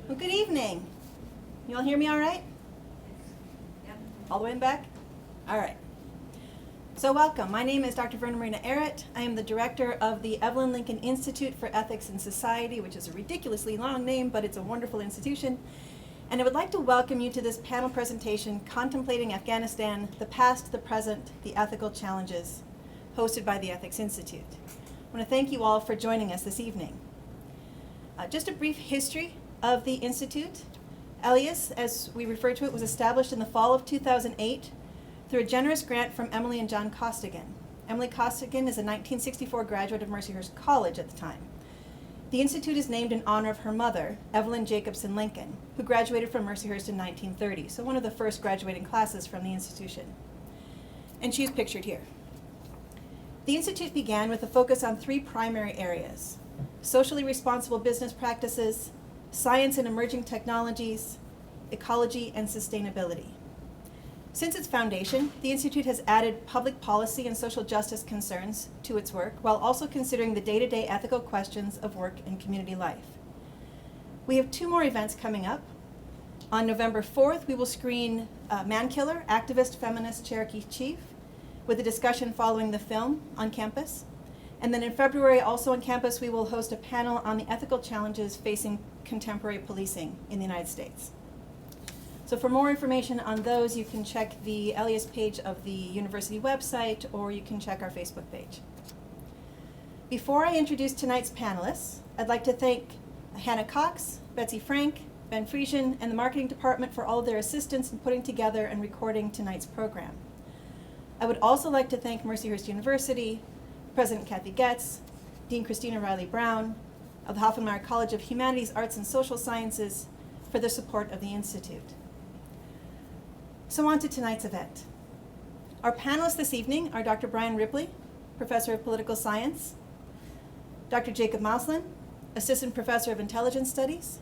Well, good evening. You all hear me all right? Yep. All the way in back? All right. So welcome. My name is Dr. Verna Marina Arrett. I am the director of the Evelyn Lincoln Institute for Ethics and Society, which is a ridiculously long name, but it's a wonderful institution. And I would like to welcome you to this panel presentation, Contemplating Afghanistan, the Past, the Present, the Ethical Challenges, hosted by the Ethics Institute. I want to thank you all for joining us this evening. Just a brief history of the Institute. Elias, as we refer to it, was established in the fall of 2008 through a generous grant from Emily and John Costigan. Emily Costigan is a 1964 graduate of Mercyhurst College at the time. The Institute is named in honor of her mother, Evelyn Jacobson Lincoln, who graduated from Mercyhurst in 1930, so one of the first graduating classes from the institution. And she's pictured here. The Institute began with a focus on three primary areas: socially responsible business practices, science and emerging technologies, ecology, and sustainability. Since its foundation, the Institute has added public policy and social justice concerns to its work, while also considering the day-to-day ethical questions of work and community life. We have two more events coming up. On November 4th, we will screen Man Killer, Activist Feminist Cherokee Chief, with a discussion following the film on campus. And then in February, also on campus, we will host a panel on the ethical challenges facing contemporary policing in the United States. So for more information on those, you can check the Elias page of the university website, or you can check our Facebook page. Before I introduce tonight's panelists, I'd like to thank Hannah Cox, Betsy Frank, Ben Friesian, and the marketing department for all of their assistance in putting together and recording tonight's program. I would also like to thank Mercyhurst University, President Kathy Getz, Dean Christina Riley Brown, of the Hoffenmeyer College of Humanities, Arts, and Social Sciences for the support of the Institute. So on to tonight's event. Our panelists this evening are Dr. Brian Ripley, Professor of Political Science, Dr. Jacob Mauslin, Assistant Professor of Intelligence Studies,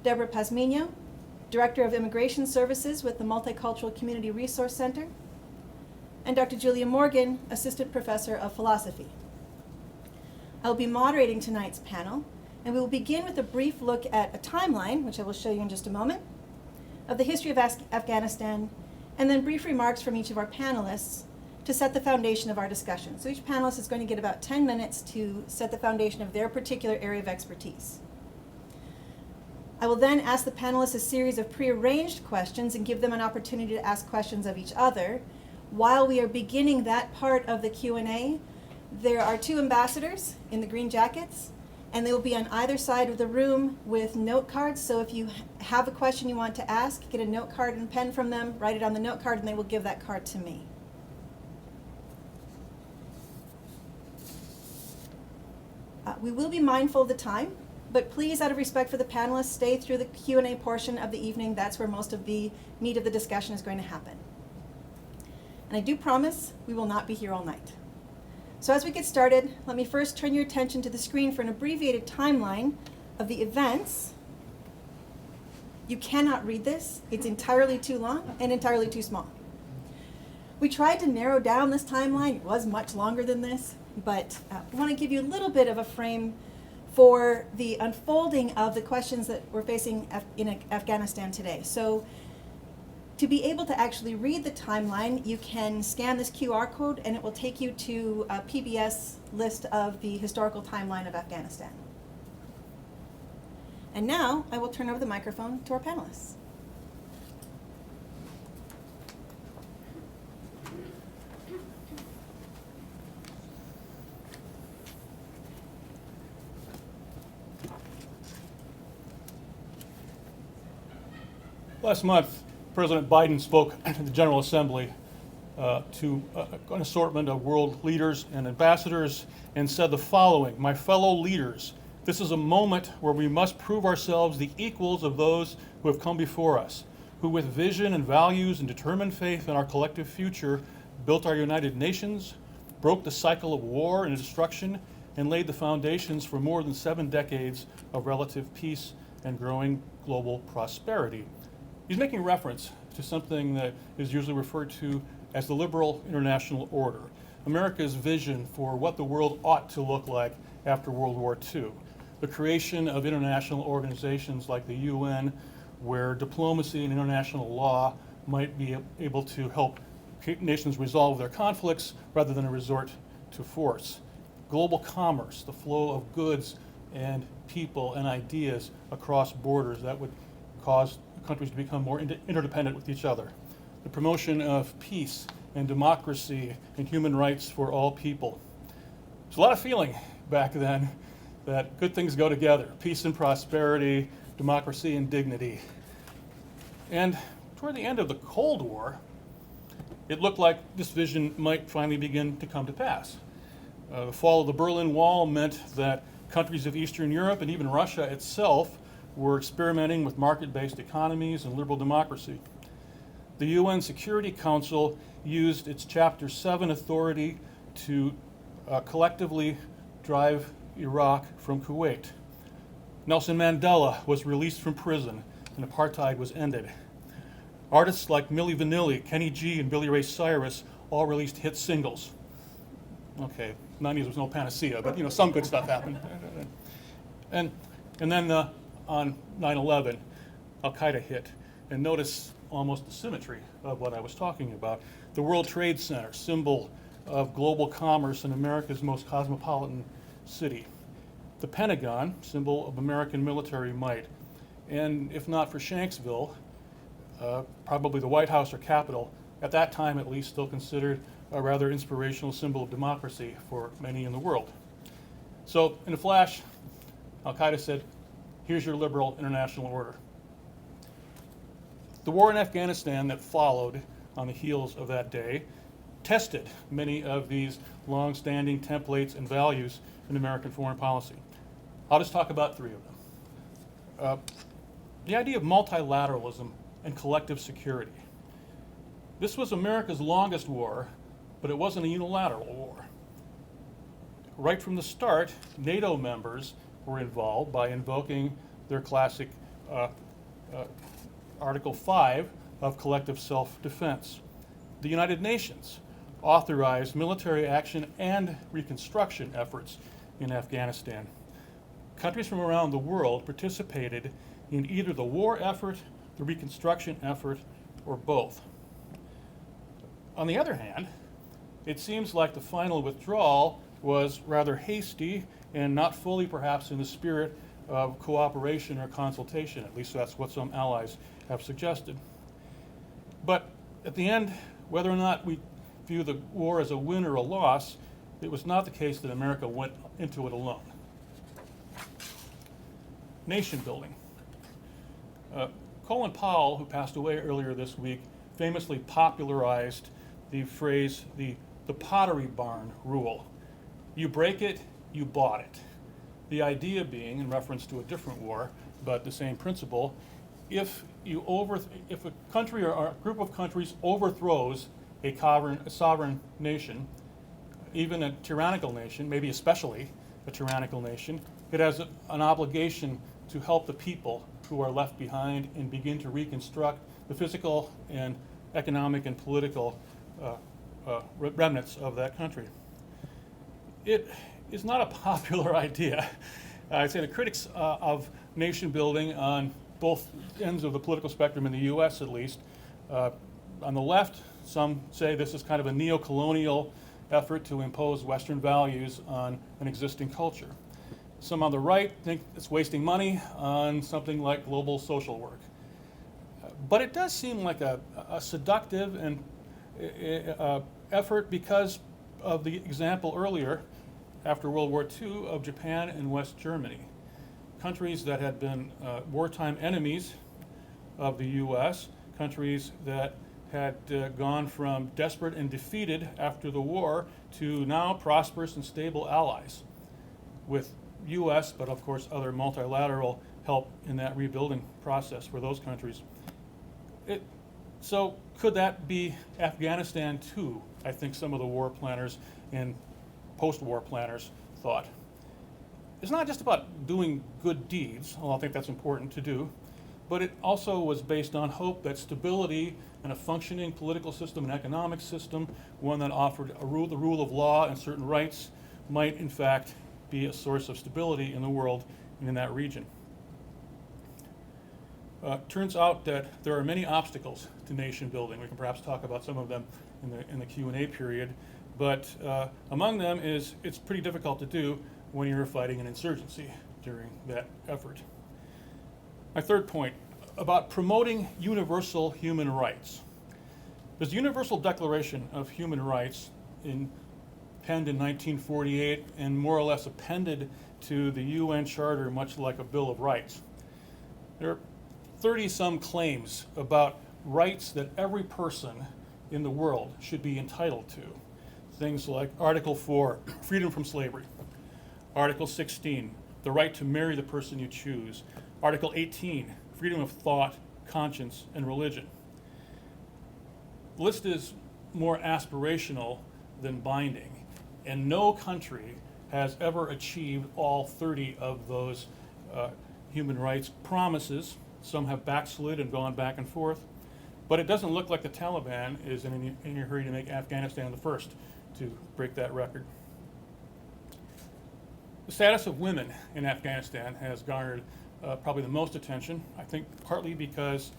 Deborah Pazmiño, Director of Immigration Services with the Multicultural Community Resource Center, and Dr. Julia Morgan, Assistant Professor of Philosophy. I will be moderating tonight's panel, and we will begin with a brief look at a timeline, which I will show you in just a moment, of the history of Afghanistan, and then brief remarks from each of our panelists to set the foundation of our discussion. So each panelist is going to get about 10 minutes to set the foundation of their particular area of expertise. I will then ask the panelists a series of prearranged questions and give them an opportunity to ask questions of each other. While we are beginning that part of the Q&A, there are two ambassadors in the green jackets, and they will be on either side of the room with note cards. So if you have a question you want to ask, get a note card and pen from them, write it on the note card, and they will give that card to me. We will be mindful of the time, but please, out of respect for the panelists, stay through the Q&A portion of the evening. That's where most of the meat of the discussion is going to happen. And I do promise we will not be here all night. So as we get started, let me first turn your attention to the screen for an abbreviated timeline of the events. You cannot read this. It's entirely too long and entirely too small. We tried to narrow down this timeline. It was much longer than this, but we want to give you a little bit of a frame for the unfolding of the questions that we're facing in Afghanistan today. So to be able to actually read the timeline, you can scan this QR code and it will take you to a PBS list of the historical timeline of Afghanistan. And now I will turn over the microphone to our panelists. Last month, President Biden spoke at the General Assembly to an assortment of world leaders and ambassadors and said the following: "My fellow leaders, this is a moment where we must prove ourselves the equals of those who have come before us, who with vision and values and determined faith in our collective future built our United Nations, broke the cycle of war and destruction, and laid the foundations for more than 7 decades of relative peace and growing global prosperity." He's making reference to something that is usually referred to as the liberal international order, America's vision for what the world ought to look like after World War II. the creation of international organizations like the UN, where diplomacy and international law might be able to help nations resolve their conflicts rather than a resort to force. Global commerce, the flow of goods and people and ideas across borders that would cause countries to become more interdependent with each other. The promotion of peace and democracy and human rights for all people. There's a lot of feeling back then that good things go together, peace and prosperity, democracy and dignity. And toward the end of the Cold War, it looked like this vision might finally begin to come to pass. The fall of the Berlin Wall meant that countries of Eastern Europe and even Russia itself were experimenting with market-based economies and liberal democracy. The UN Security Council used its Chapter 7 authority to collectively drive Iraq from Kuwait. Nelson Mandela was released from prison and apartheid was ended. Artists like Milli Vanilli, Kenny G, and Billy Ray Cyrus all released hit singles. Okay, 90s was no panacea, but some good stuff happened. And then on 9/11, Al-Qaeda hit. And notice almost the symmetry of what I was talking about. The World Trade Center, symbol of global commerce in America's most cosmopolitan city. The Pentagon, symbol of American military might. And if not for Shanksville, probably the White House or Capitol, at that time at least still considered a rather inspirational symbol of democracy for many in the world. So in a flash, Al-Qaeda said, here's your liberal international order. The war in Afghanistan that followed on the heels of that day tested many of these long-standing templates and values in American foreign policy. I'll just talk about three of them. The idea of multilateralism and collective security. This was America's longest war, but it wasn't a unilateral war. Right from the start, NATO members were involved by invoking their classic Article 5 of collective self-defense. The United Nations authorized military action and reconstruction efforts in Afghanistan. Countries from around the world participated in either the war effort, the reconstruction effort, or both. On the other hand, it seems like the final withdrawal was rather hasty and not fully perhaps in the spirit of cooperation or consultation. At least that's what some allies have suggested. But at the end, whether or not we view the war as a win or a loss, it was not the case that America went into it alone. Nation building. Colin Powell, who passed away earlier this week, famously popularized the phrase, the pottery barn rule. You break it, you bought it. The idea being, in reference to a different war, but the same principle, if a country or a group of countries overthrows a sovereign nation, even a tyrannical nation, maybe especially a tyrannical nation, it has an obligation to help the people who are left behind and begin to reconstruct the physical and economic and political remnants of that country. It is not a popular idea. I'd say the critics of nation building on both ends of the political spectrum in the US at least, on the left, some say this is kind of a neo-colonial effort to impose Western values on an existing culture. Some on the right think it's wasting money on something like global social work. But it does seem like a seductive and effort because of the example earlier, after World War II, of Japan and West Germany, countries that had been wartime enemies of the US, countries that had gone from desperate and defeated after the war to now prosperous and stable allies, with US, but of course other multilateral help in that rebuilding process for those countries. So could that be Afghanistan too? I think some of the war planners and post-war planners thought. It's not just about doing good deeds, although I think that's important to do, but it also was based on hope that stability and a functioning political system and economic system, one that offered the rule of law and certain rights, might in fact be a source of stability in the world and in that region. Turns out that there are many obstacles to nation building. We can perhaps talk about some of them in the Q&A period, but among them is it's pretty difficult to do when you're fighting an insurgency during that effort. My third point, about promoting universal human rights. There's the Universal Declaration of Human Rights penned in 1948 and more or less appended to the UN Charter, much like a Bill of Rights. There are 30-some claims about rights that every person in the world should be entitled to. Things like Article 4, freedom from slavery. Article 16, the right to marry the person you choose. Article 18, freedom of thought, conscience, and religion. The list is more aspirational than binding, and no country has ever achieved all 30 of those human rights promises. Some have backslid and gone back and forth, but it doesn't look like the Taliban is in any hurry to make Afghanistan the first to break that record. The status of women in Afghanistan has garnered probably the most attention, I think partly because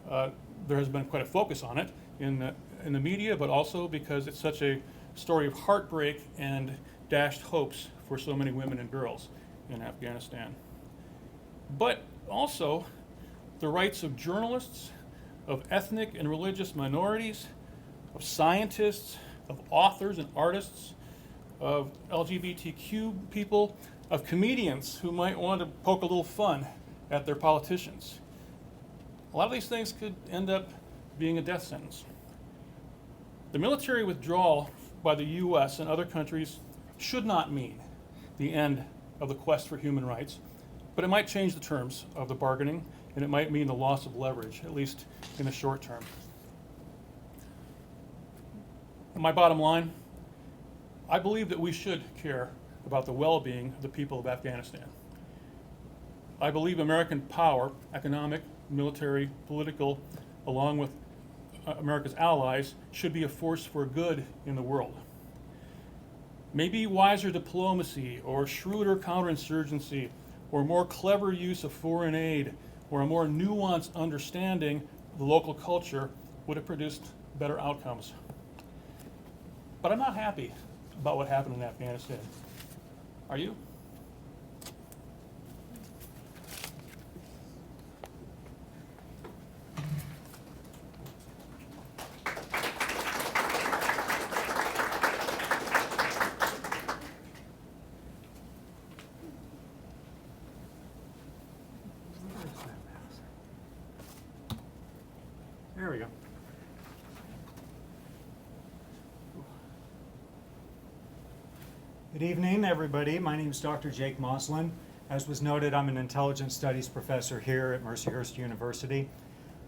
there has been quite a focus on it in the media, but also because it's such a story of heartbreak and dashed hopes for so many women and girls in Afghanistan. But also the rights of journalists, of ethnic and religious minorities, of scientists, of authors and artists, of LGBTQ people, of comedians who might want to poke a little fun at their politicians. A lot of these things could end up being a death sentence. The military withdrawal by the US and other countries should not mean the end of the quest for human rights, but it might change the terms of the bargaining, and it might mean the loss of leverage, at least in the short term. My bottom line, I believe that we should care about the well-being of the people of Afghanistan. I believe American power, economic, military, political, along with America's allies, should be a force for good in the world. Maybe wiser diplomacy or shrewder counterinsurgency or more clever use of foreign aid or a more nuanced understanding of the local culture would have produced better outcomes. But I'm not happy about what happened in Afghanistan. Are you? There we go. Good evening, everybody. My name is Dr. Jake Moslin. As was noted, I'm an intelligence studies professor here at Mercyhurst University.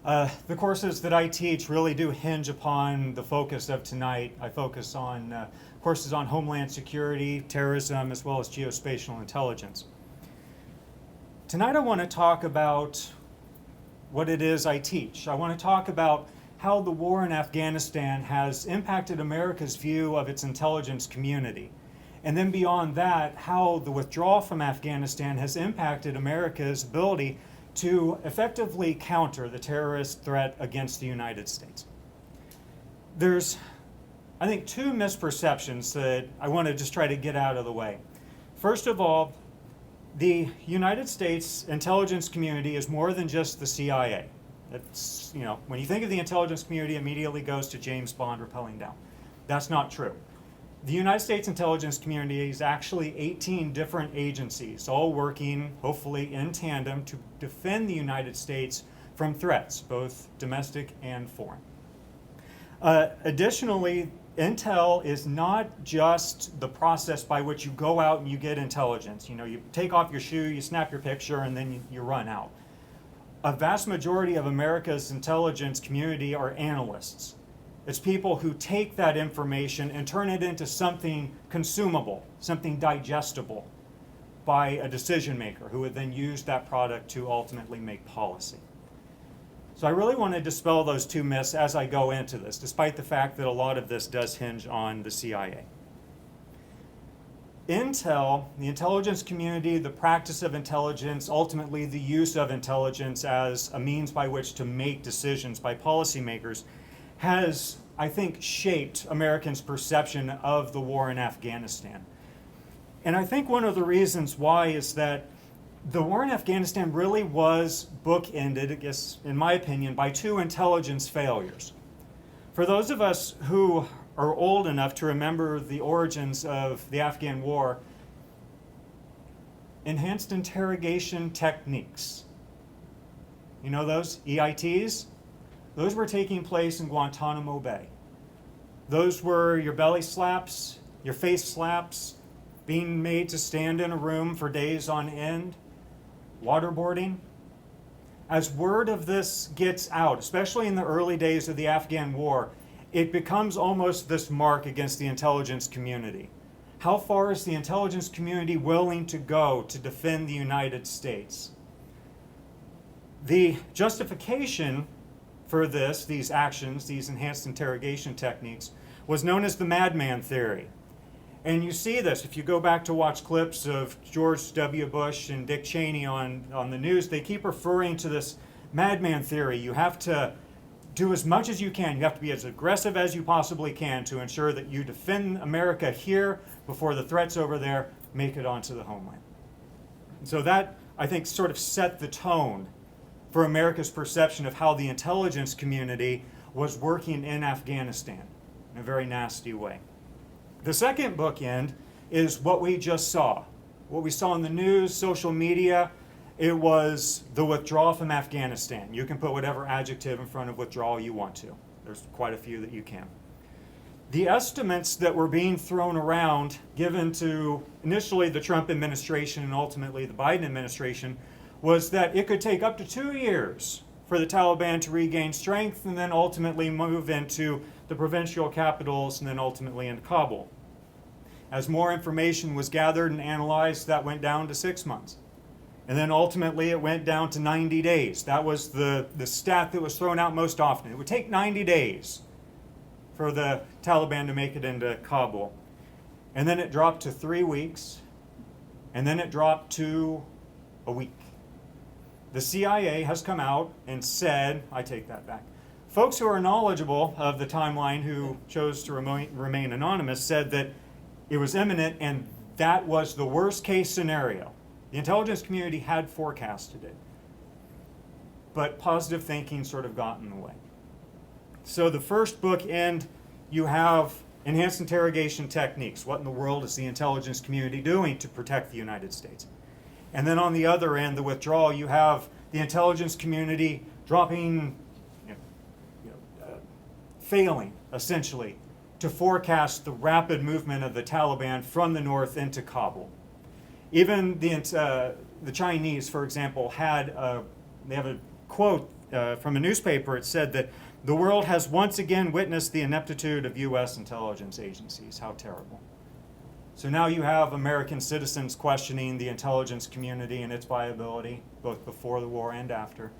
The courses that I teach really do hinge upon the focus of tonight. I focus on courses on homeland security, terrorism, as well as geospatial intelligence. Tonight I want to talk about what it is I teach. I want to talk about how the war in Afghanistan has impacted America's view of its intelligence community. And then beyond that, how the withdrawal from Afghanistan has impacted America's ability to effectively counter the terrorist threat against the United States. There's, I think, two misperceptions that I want to just try to get out of the way. First of all, the United States intelligence community is more than just the CIA. It's, when you think of the intelligence community, it immediately goes to James Bond rappelling down. That's not true. The United States intelligence community is actually 18 different agencies, all working, hopefully, in tandem to defend the United States from threats, both domestic and foreign. Additionally, intel is not just the process by which you go out and you get intelligence. You take off your shoe, you snap your picture, and then you run out. A vast majority of America's intelligence community are analysts. It's people who take that information and turn it into something consumable, something digestible by a decision maker who would then use that product to ultimately make policy. So I really want to dispel those two myths as I go into this, despite the fact that a lot of this does hinge on the CIA. intel, the intelligence community, the practice of intelligence, ultimately the use of intelligence as a means by which to make decisions by policymakers, has, I think, shaped Americans' perception of the war in Afghanistan. And I think one of the reasons why is that the war in Afghanistan really was bookended, I guess, in my opinion, by two intelligence failures. For those of us who are old enough to remember the origins of the Afghan war, enhanced interrogation techniques, you know those, EITs? Those were taking place in Guantanamo Bay. Those were your belly slaps, your face slaps, being made to stand in a room for days on end, waterboarding. As word of this gets out, especially in the early days of the Afghan war, it becomes almost this mark against the intelligence community. How far is the intelligence community willing to go to defend the United States? The justification for this, these actions, these enhanced interrogation techniques, was known as the Madman Theory. And you see this, if you go back to watch clips of George W. Bush and Dick Cheney on the news, they keep referring to this Madman Theory. You have to do as much as you can. You have to be as aggressive as you possibly can to ensure that you defend America here before the threats over there make it onto the homeland. And so that, I think, sort of set the tone for America's perception of how the intelligence community was working in Afghanistan in a very nasty way. The second bookend is what we just saw. What we saw in the news, social media. It was the withdrawal from Afghanistan. You can put whatever adjective in front of withdrawal you want to. There's quite a few that you can. The estimates that were being thrown around, given to initially the Trump administration and ultimately the Biden administration, was that it could take up to 2 years for the Taliban to regain strength and then ultimately move into the provincial capitals and then ultimately into Kabul. As more information was gathered and analyzed, that went down to 6 months. And then ultimately it went down to 90 days. That was the stat that was thrown out most often. It would take 90 days for the Taliban to make it into Kabul. And then it dropped to 3 weeks. And then it dropped to a week. The CIA has come out and said, I take that back. Folks who are knowledgeable of the timeline who chose to remain anonymous said that it was imminent and that was the worst case scenario. The intelligence community had forecasted it, but positive thinking sort of got in the way. So the first bookend, you have enhanced interrogation techniques. What in the world is the intelligence community doing to protect the United States? And then on the other end, the withdrawal, you have the intelligence community dropping, failing, essentially, to forecast the rapid movement of the Taliban from the north into Kabul. Even the Chinese, for example, they have a quote from a newspaper. It said that the world has once again witnessed the ineptitude of U.S. intelligence agencies. How terrible. So now you have American citizens questioning the intelligence community and its viability, both before the war and after.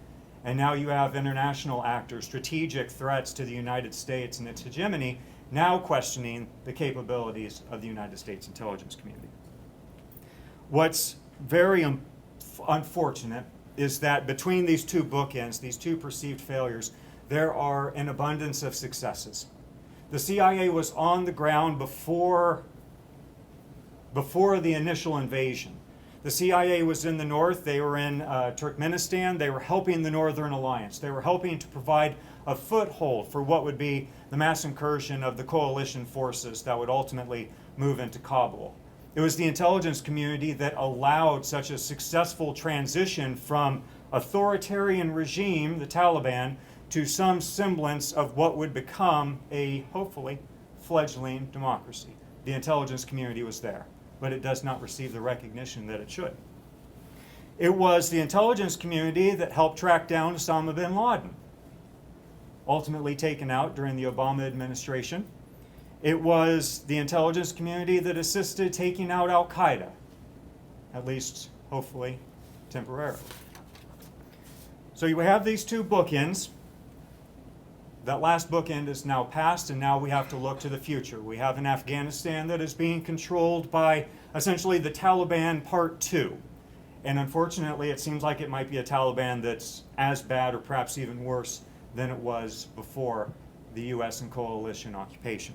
And now you have international actors, strategic threats to the United States and its hegemony, now questioning the capabilities of the United States intelligence community. What's very unfortunate is that between these two bookends, these two perceived failures, there are an abundance of successes. The CIA was on the ground before the initial invasion. The CIA was in the north. They were in Turkmenistan. They were helping the Northern Alliance. They were helping to provide a foothold for what would be the mass incursion of the coalition forces that would ultimately move into Kabul. It was the intelligence community that allowed such a successful transition from authoritarian regime, the Taliban, to some semblance of what would become a, hopefully, fledgling democracy. The intelligence community was there, but it does not receive the recognition that it should. It was the intelligence community that helped track down Osama bin Laden, ultimately taken out during the Obama administration. It was the intelligence community that assisted taking out Al-Qaeda, at least, hopefully, temporarily. So you have these two bookends. that last bookend is now past, and now we have to look to the future. We have an Afghanistan that is being controlled by essentially the Taliban Part 2. And unfortunately, it seems like it might be a Taliban that's as bad or perhaps even worse than it was before the U.S. and coalition occupation.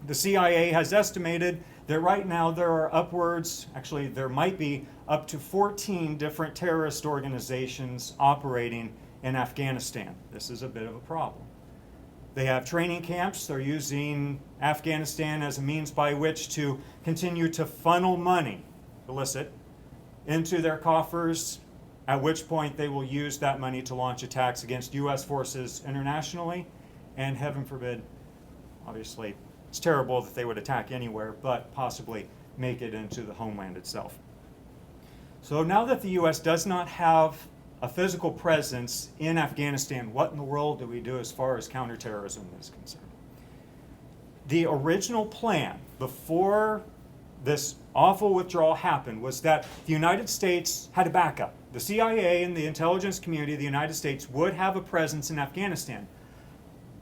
The CIA has estimated that right now there are upwards, actually there might be up to 14 different terrorist organizations operating in Afghanistan. This is a bit of a problem. They have training camps. They're using Afghanistan as a means by which to continue to funnel money, illicit, into their coffers, at which point they will use that money to launch attacks against U.S. forces internationally, and heaven forbid, obviously, it's terrible that they would attack anywhere, but possibly make it into the homeland itself. So now that the U.S. does not have a physical presence in Afghanistan, what in the world do we do as far as counterterrorism is concerned? The original plan before this awful withdrawal happened was that the United States had a backup. The CIA and the intelligence community of the United States would have a presence in Afghanistan.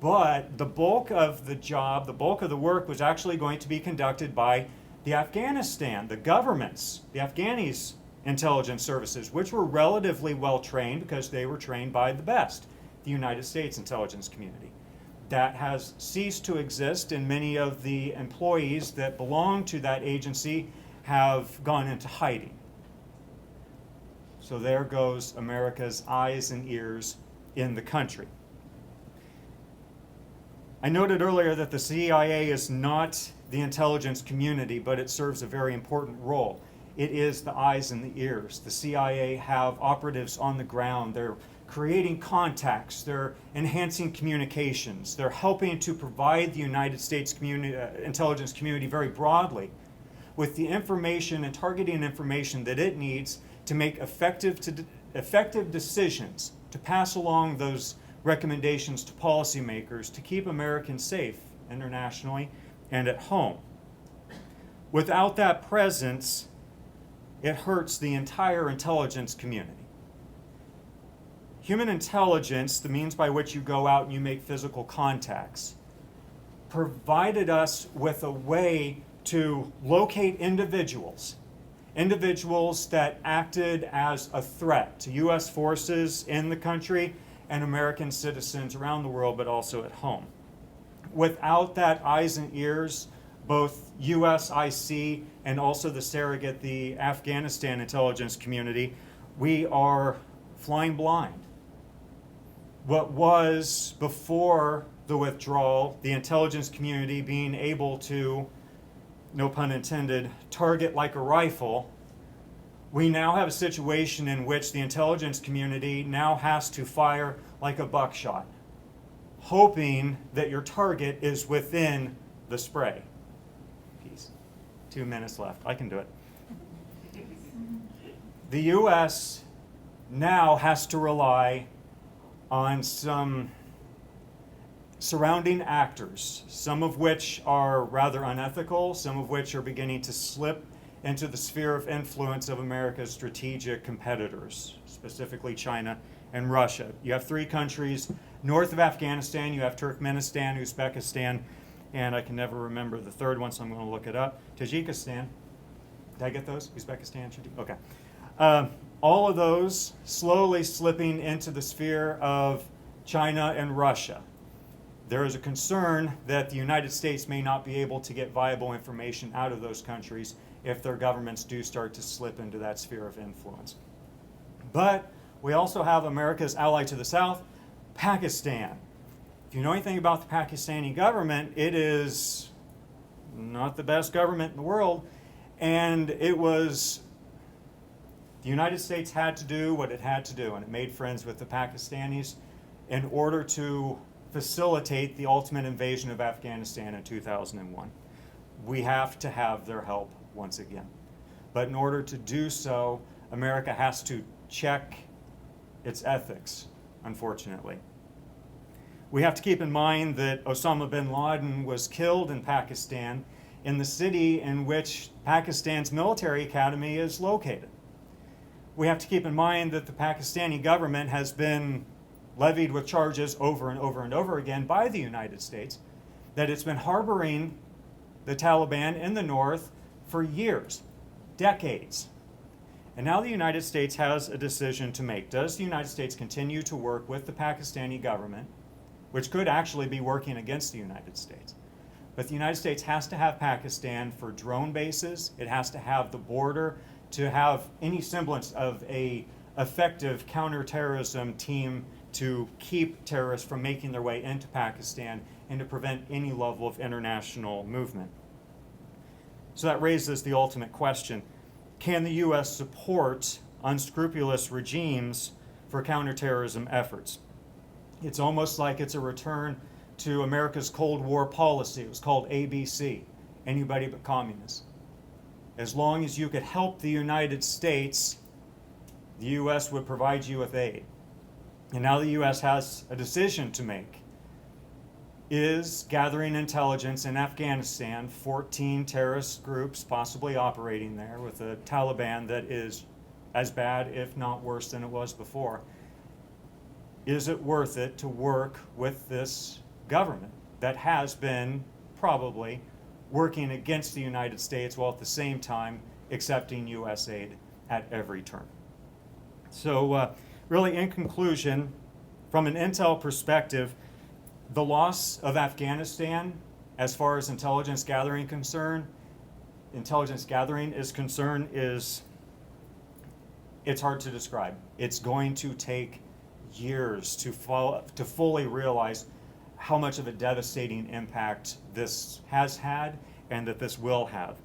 But the bulk of the job, the bulk of the work was actually going to be conducted by the Afghanistan, the governments, the Afghanis intelligence services, which were relatively well trained because they were trained by the best, the United States intelligence community. That has ceased to exist, and many of the employees that belong to that agency have gone into hiding. So there goes America's eyes and ears in the country. I noted earlier that the CIA is not the intelligence community, but it serves a very important role. It is the eyes and the ears. The CIA have operatives on the ground. They're creating contacts. They're enhancing communications. They're helping to provide the United States intelligence community very broadly with the information and targeting information that it needs to make effective decisions, to pass along those recommendations to policymakers to keep Americans safe internationally and at home. Without that presence, it hurts the entire intelligence community. Human intelligence, the means by which you go out and you make physical contacts, provided us with a way to locate individuals that acted as a threat to U.S. forces in the country and American citizens around the world, but also at home. Without that eyes and ears, both USIC and also the surrogate, the Afghanistan intelligence community, we are flying blind. What was before the withdrawal, the intelligence community being able to, no pun intended, target like a rifle, we now have a situation in which the intelligence community now has to fire like a buckshot, hoping that your target is within the spray. Peace. 2 minutes left. I can do it. The U.S. now has to rely on some surrounding actors, some of which are rather unethical, some of which are beginning to slip into the sphere of influence of America's strategic competitors, specifically China and Russia. You have 3 countries north of Afghanistan. You have Turkmenistan, Uzbekistan, and I can never remember the third one, so I'm going to look it up. Tajikistan. Did I get those? Uzbekistan? Okay. All of those slowly slipping into the sphere of China and Russia. There is a concern that the United States may not be able to get viable information out of those countries if their governments do start to slip into that sphere of influence. But we also have America's ally to the south, Pakistan. If you know anything about the Pakistani government, it is not the best government in the world, and it was, the United States had to do what it had to do, and it made friends with the Pakistanis in order to facilitate the ultimate invasion of Afghanistan in 2001. We have to have their help once again. But in order to do so, America has to check its ethics, unfortunately. We have to keep in mind that Osama bin Laden was killed in Pakistan, in the city in which Pakistan's military academy is located. We have to keep in mind that the Pakistani government has been levied with charges over and over and over again by the United States, that it's been harboring the Taliban in the north for years, decades. And now the United States has a decision to make. Does the United States continue to work with the Pakistani government, which could actually be working against the United States? But the United States has to have Pakistan for drone bases. It has to have the border to have any semblance of a effective counterterrorism team to keep terrorists from making their way into Pakistan and to prevent any level of international movement. So that raises the ultimate question: can the U.S. support unscrupulous regimes for counterterrorism efforts? It's almost like it's a return to America's Cold War policy. It was called ABC, anybody but communists. As long as you could help the United States, the U.S. would provide you with aid. And now the U.S. has a decision to make. Is gathering intelligence in Afghanistan, 14 terrorist groups possibly operating there with a Taliban that is as bad, if not worse, than it was before, is it worth it to work with this government that has been probably working against the United States while at the same time accepting U.S. aid at every turn? So really, in conclusion, from an intel perspective, the loss of Afghanistan, as far as intelligence gathering is concerned, it's hard to describe. It's going to take years to fully realize how much of a devastating impact this has had and that this will have.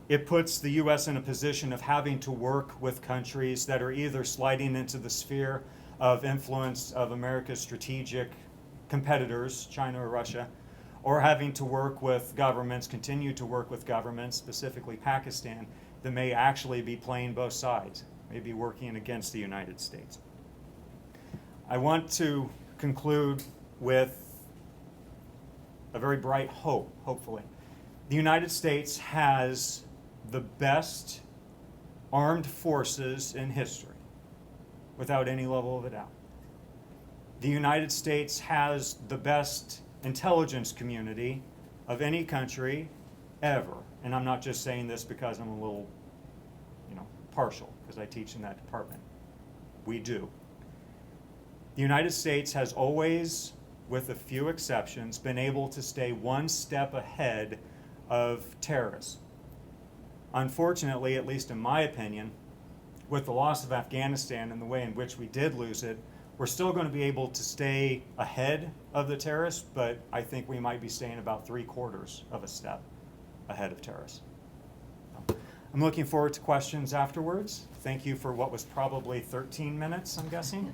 It puts the U.S. in a position of having to work with countries that are either sliding into the sphere of influence of America's strategic competitors, China or Russia, or having to work with governments, continue to work with governments, specifically Pakistan, that may actually be playing both sides, may be working against the United States. I want to conclude with a very bright hope, hopefully. The United States has the best armed forces in history, without any level of a doubt. The United States has the best intelligence community of any country ever. And I'm not just saying this because I'm a little, partial, because I teach in that department. We do. The United States has always, with a few exceptions, been able to stay one step ahead of terrorists. Unfortunately, at least in my opinion, with the loss of Afghanistan and the way in which we did lose it, we're still going to be able to stay ahead of the terrorists, but I think we might be staying about 3/4 of a step ahead of terrorists. I'm looking forward to questions afterwards. Thank you for what was probably 13 minutes, I'm guessing.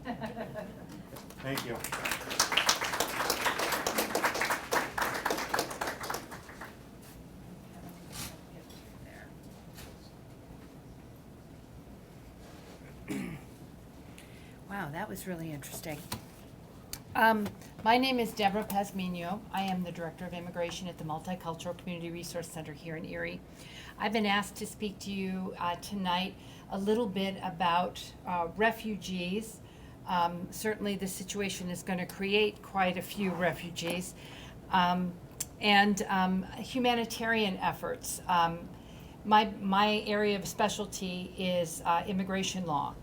Thank you. Wow, that was really interesting. My name is Deborah Pazmino. I am the Director of Immigration at the Multicultural Community Resource Center here in Erie. I've been asked to speak to you tonight a little bit about refugees. Certainly the situation is going to create quite a few refugees, and humanitarian efforts. My area of specialty is immigration law.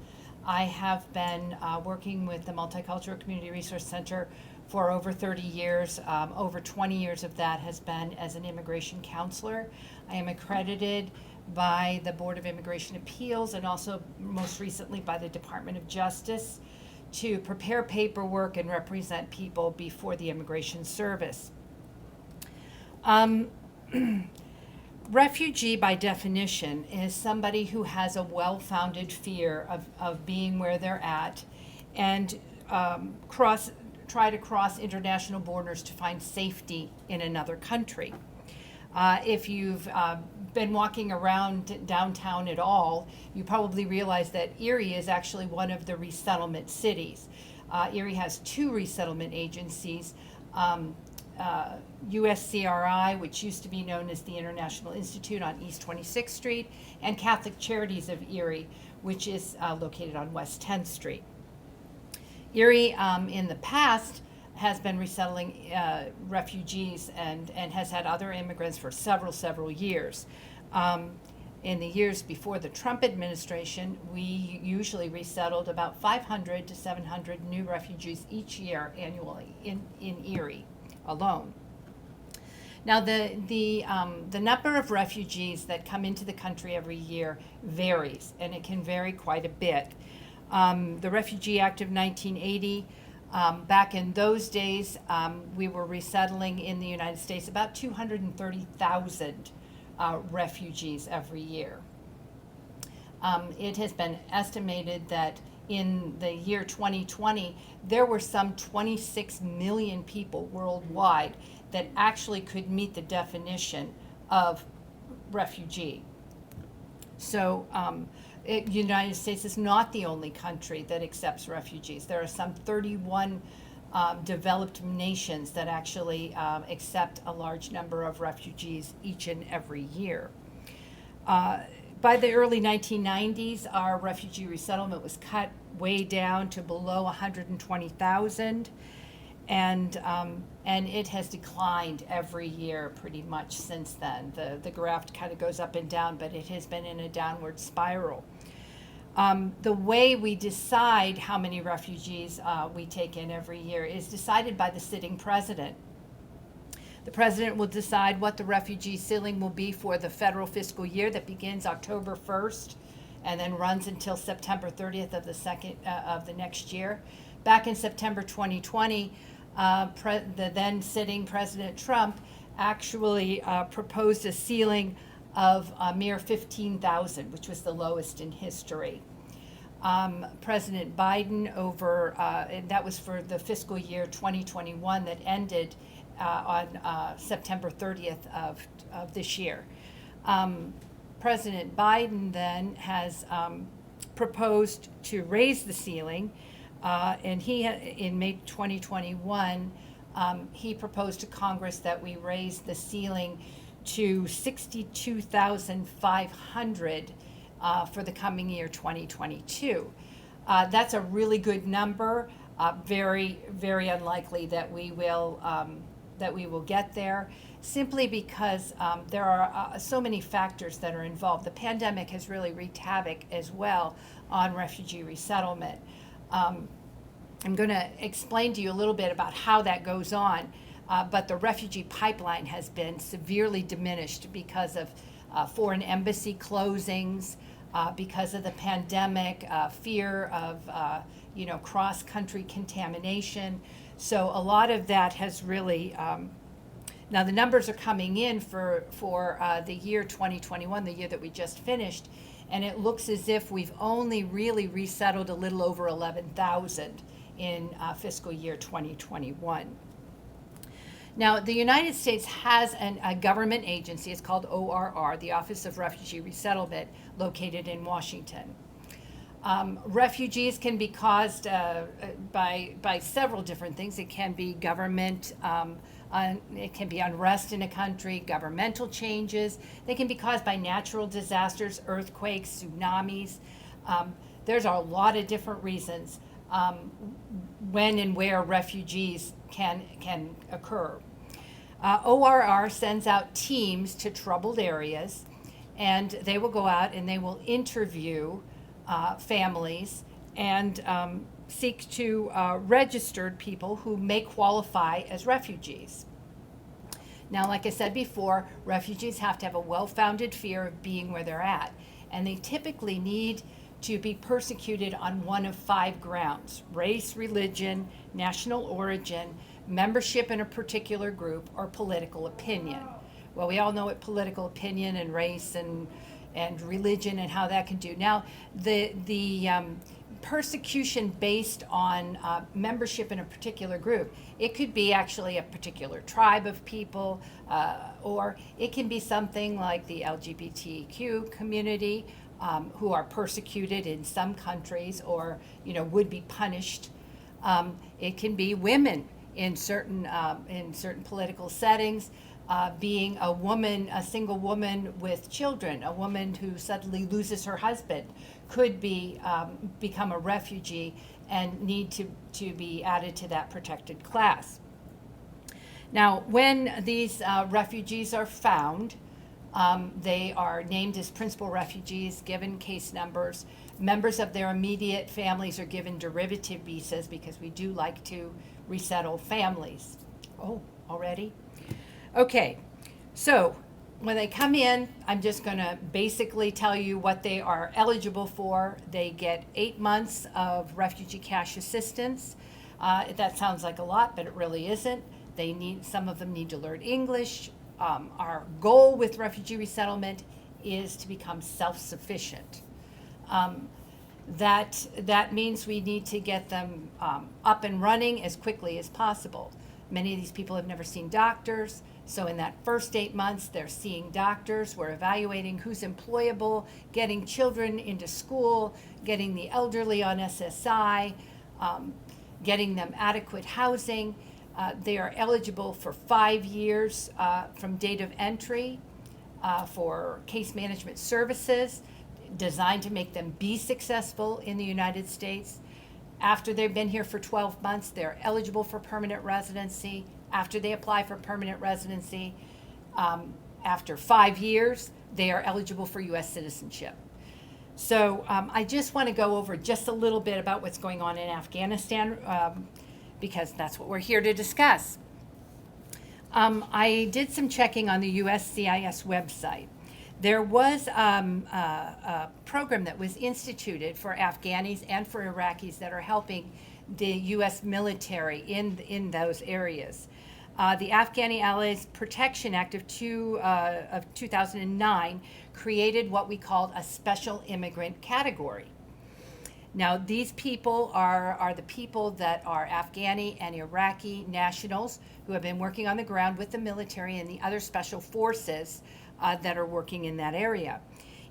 I have been working with the Multicultural Community Resource Center for over 30 years. Over 20 years of that has been as an immigration counselor. I am accredited by the Board of Immigration Appeals and also most recently by the Department of Justice to prepare paperwork and represent people before the Immigration Service. Refugee, by definition, is somebody who has a well-founded fear of being where they're at and try to cross international borders to find safety in another country. If you've been walking around downtown at all, you probably realize that Erie is actually one of the resettlement cities. Erie has 2 resettlement agencies. USCRI, which used to be known as the International Institute on East 26th Street, and Catholic Charities of Erie, which is located on West 10th Street. Erie, in the past, has been resettling refugees and has had other immigrants for several years. In the years before the Trump administration, we usually resettled about 500 to 700 new refugees each year annually in Erie alone. Now, the number of refugees that come into the country every year varies, and it can vary quite a bit. The Refugee Act of 1980, back in those days, we were resettling in the United States about 230,000 refugees every year. It has been estimated that in the year 2020, there were some 26 million people worldwide that actually could meet the definition of refugee. So the United States is not the only country that accepts refugees. There are some 31 developed nations that actually accept a large number of refugees each and every year. By the early 1990s, our refugee resettlement was cut way down to below 120,000, and it has declined every year pretty much since then. The graph kind of goes up and down, but it has been in a downward spiral. The way we decide how many refugees we take in every year is decided by the sitting president. The president will decide what the refugee ceiling will be for the federal fiscal year that begins October 1st and then runs until September 30th of the next year. Back in September 2020, the then sitting President Trump actually proposed a ceiling of a mere 15,000, which was the lowest in history. President Biden and that was for the fiscal year 2021 that ended on September 30th of this year. President Biden then has proposed to raise the ceiling, and in May 2021, he proposed to Congress that we raise the ceiling to 62,500 for the coming year 2022. That's a really good number. Very unlikely that we will get there, simply because there are so many factors that are involved. The pandemic has really wreaked havoc as well on refugee resettlement. I'm going to explain to you a little bit about how that goes on, but the Refugee Pipeline has been severely diminished because of foreign embassy closings, because of the pandemic, fear of cross-country contamination. So a lot of that has really, now the numbers are coming in for the year 2021, the year that we just finished, and it looks as if we've only really resettled a little over 11,000 in fiscal year 2021. Now, the United States has a government agency, it's called ORR, the Office of Refugee Resettlement, located in Washington. Refugees can be caused by several different things. It can be government, it can be unrest in a country, governmental changes. They can be caused by natural disasters, earthquakes, tsunamis. There's a lot of different reasons when and where refugees can occur. ORR sends out teams to troubled areas, and they will go out and they will interview families and seek to register people who may qualify as refugees. Now, like I said before, refugees have to have a well-founded fear of being where they're at, and they typically need to be persecuted on one of 5 grounds: race, religion, national origin, membership in a particular group, or political opinion. Well, we all know what political opinion and race and religion and how that can do. Now, the persecution based on membership in a particular group, it could be actually a particular tribe of people, or it can be something like the LGBTQ community, who are persecuted in some countries or would be punished. It can be women in certain political settings. being a woman, a single woman with children, a woman who suddenly loses her husband, could become a refugee and need to be added to that protected class. Now, when these refugees are found, they are named as principal refugees, given case numbers. Members of their immediate families are given derivative visas because we do like to resettle families. Oh, already? Okay, so when they come in, I'm just going to basically tell you what they are eligible for. They get 8 months of refugee cash assistance. That sounds like a lot, but it really isn't. Some of them need to learn English. Our goal with refugee resettlement is to become self-sufficient. That means we need to get them up and running as quickly as possible. Many of these people have never seen doctors, so in that first 8 months, they're seeing doctors. We're evaluating who's employable, getting children into school, getting the elderly on SSI, getting them adequate housing. They are eligible for 5 years from date of entry for case management services designed to make them be successful in the United States. After they've been here for 12 months, they're eligible for permanent residency. After they apply for permanent residency, after 5 years, they are eligible for U.S. citizenship. So I just want to go over just a little bit about what's going on in Afghanistan, because that's what we're here to discuss. I did some checking on the USCIS website. There was a program that was instituted for Afghanis and for Iraqis that are helping the U.S. military in those areas. The Afghani Allies Protection Act of 2009 created what we called a special immigrant category. Now, these people are the people that are Afghani and Iraqi nationals who have been working on the ground with the military and the other special forces that are working in that area.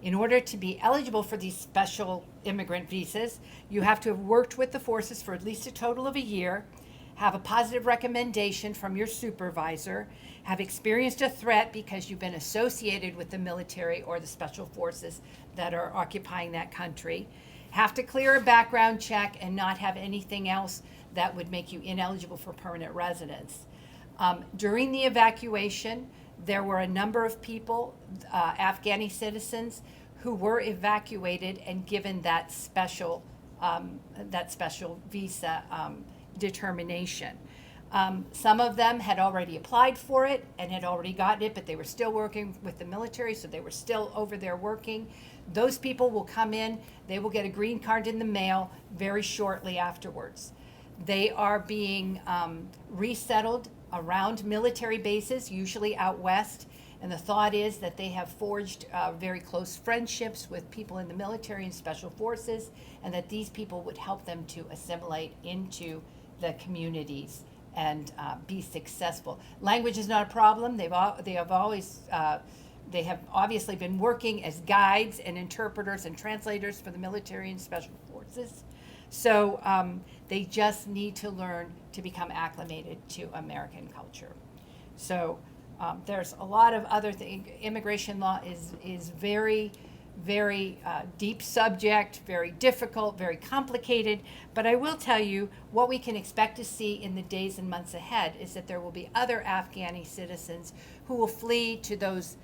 In order to be eligible for these special immigrant visas, you have to have worked with the forces for at least a total of a year, have a positive recommendation from your supervisor, have experienced a threat because you've been associated with the military or the special forces that are occupying that country, have to clear a background check and not have anything else that would make you ineligible for permanent residence. During the evacuation, there were a number of people, Afghani citizens, who were evacuated and given that special visa determination. Some of them had already applied for it and had already gotten it, but they were still working with the military, so they were still over there working. Those people will come in, they will get a green card in the mail very shortly afterwards. They are being resettled around military bases, usually out west, and the thought is that they have forged very close friendships with people in the military and special forces, and that these people would help them to assimilate into the communities and be successful. Language is not a problem. They have obviously been working as guides and interpreters and translators for the military and special forces. So they just need to learn to become acclimated to American culture. So there's a lot of other things. Immigration law is very, very deep subject, very difficult, very complicated. But I will tell you what we can expect to see in the days and months ahead is that there will be other Afghani citizens who will flee to those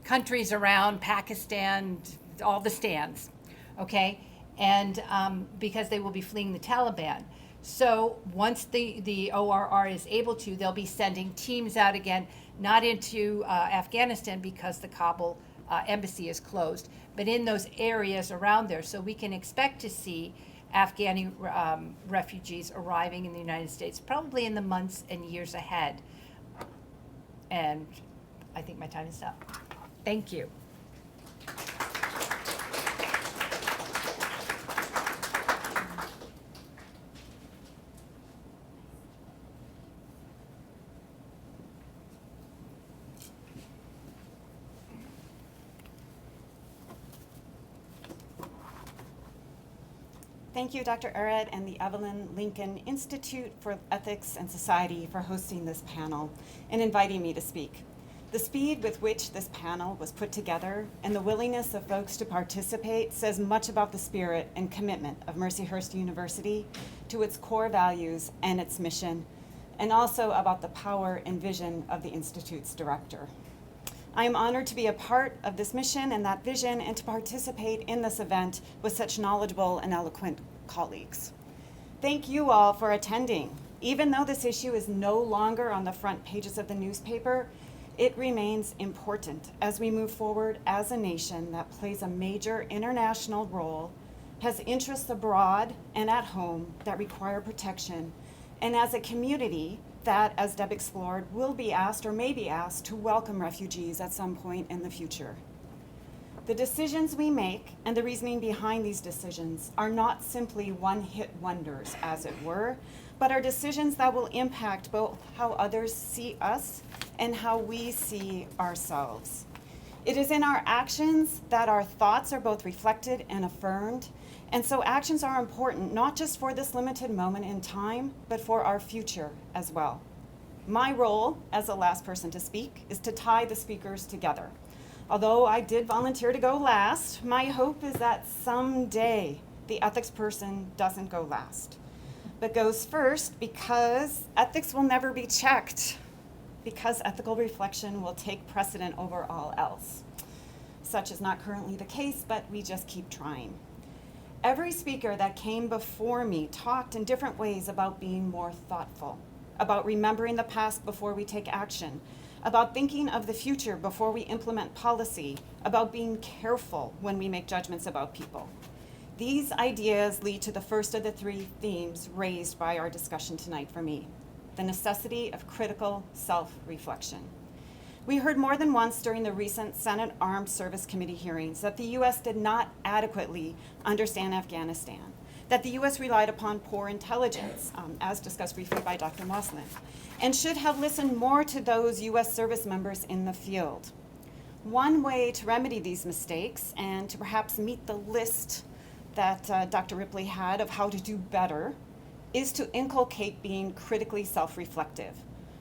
countries around Pakistan, all the stands, okay? And because they will be fleeing the Taliban. So once the ORR is able to, they'll be sending teams out again, not into Afghanistan because the Kabul embassy is closed, but in those areas around there. So we can expect to see Afghani refugees arriving in the United States probably in the months and years ahead. And I think my time is up. Thank you. Thank you, Dr. Arrett and the Evelyn Lincoln Institute for Ethics and Society for hosting this panel and inviting me to speak. The speed with which this panel was put together and the willingness of folks to participate says much about the spirit and commitment of Mercyhurst University to its core values and its mission, and also about the power and vision of the Institute's director. I am honored to be a part of this mission and that vision and to participate in this event with such knowledgeable and eloquent colleagues. Thank you all for attending. Even though this issue is no longer on the front pages of the newspaper, it remains important as we move forward as a nation that plays a major international role, has interests abroad and at home that require protection, and as a community that, as Deb explored, will be asked or may be asked to welcome refugees at some point in the future. The decisions we make and the reasoning behind these decisions are not simply one-hit wonders, as it were, but are decisions that will impact both how others see us and how we see ourselves. It is in our actions that our thoughts are both reflected and affirmed, and so actions are important not just for this limited moment in time, but for our future as well. My role as the last person to speak is to tie the speakers together. Although I did volunteer to go last, my hope is that someday the ethics person doesn't go last, but goes first, because ethics will never be checked, because ethical reflection will take precedent over all else. Such is not currently the case, but we just keep trying. Every speaker that came before me talked in different ways about being more thoughtful, about remembering the past before we take action, about thinking of the future before we implement policy, about being careful when we make judgments about people. These ideas lead to the first of the three themes raised by our discussion tonight for me: the necessity of critical self-reflection. We heard more than once during the recent Senate Armed Service Committee hearings that the U.S. did not adequately understand Afghanistan, that the U.S. relied upon poor intelligence, as discussed briefly by Dr. Moslin, and should have listened more to those U.S. service members in the field. One way to remedy these mistakes and to perhaps meet the list that Dr. Ripley had of how to do better is to inculcate being critically self-reflective.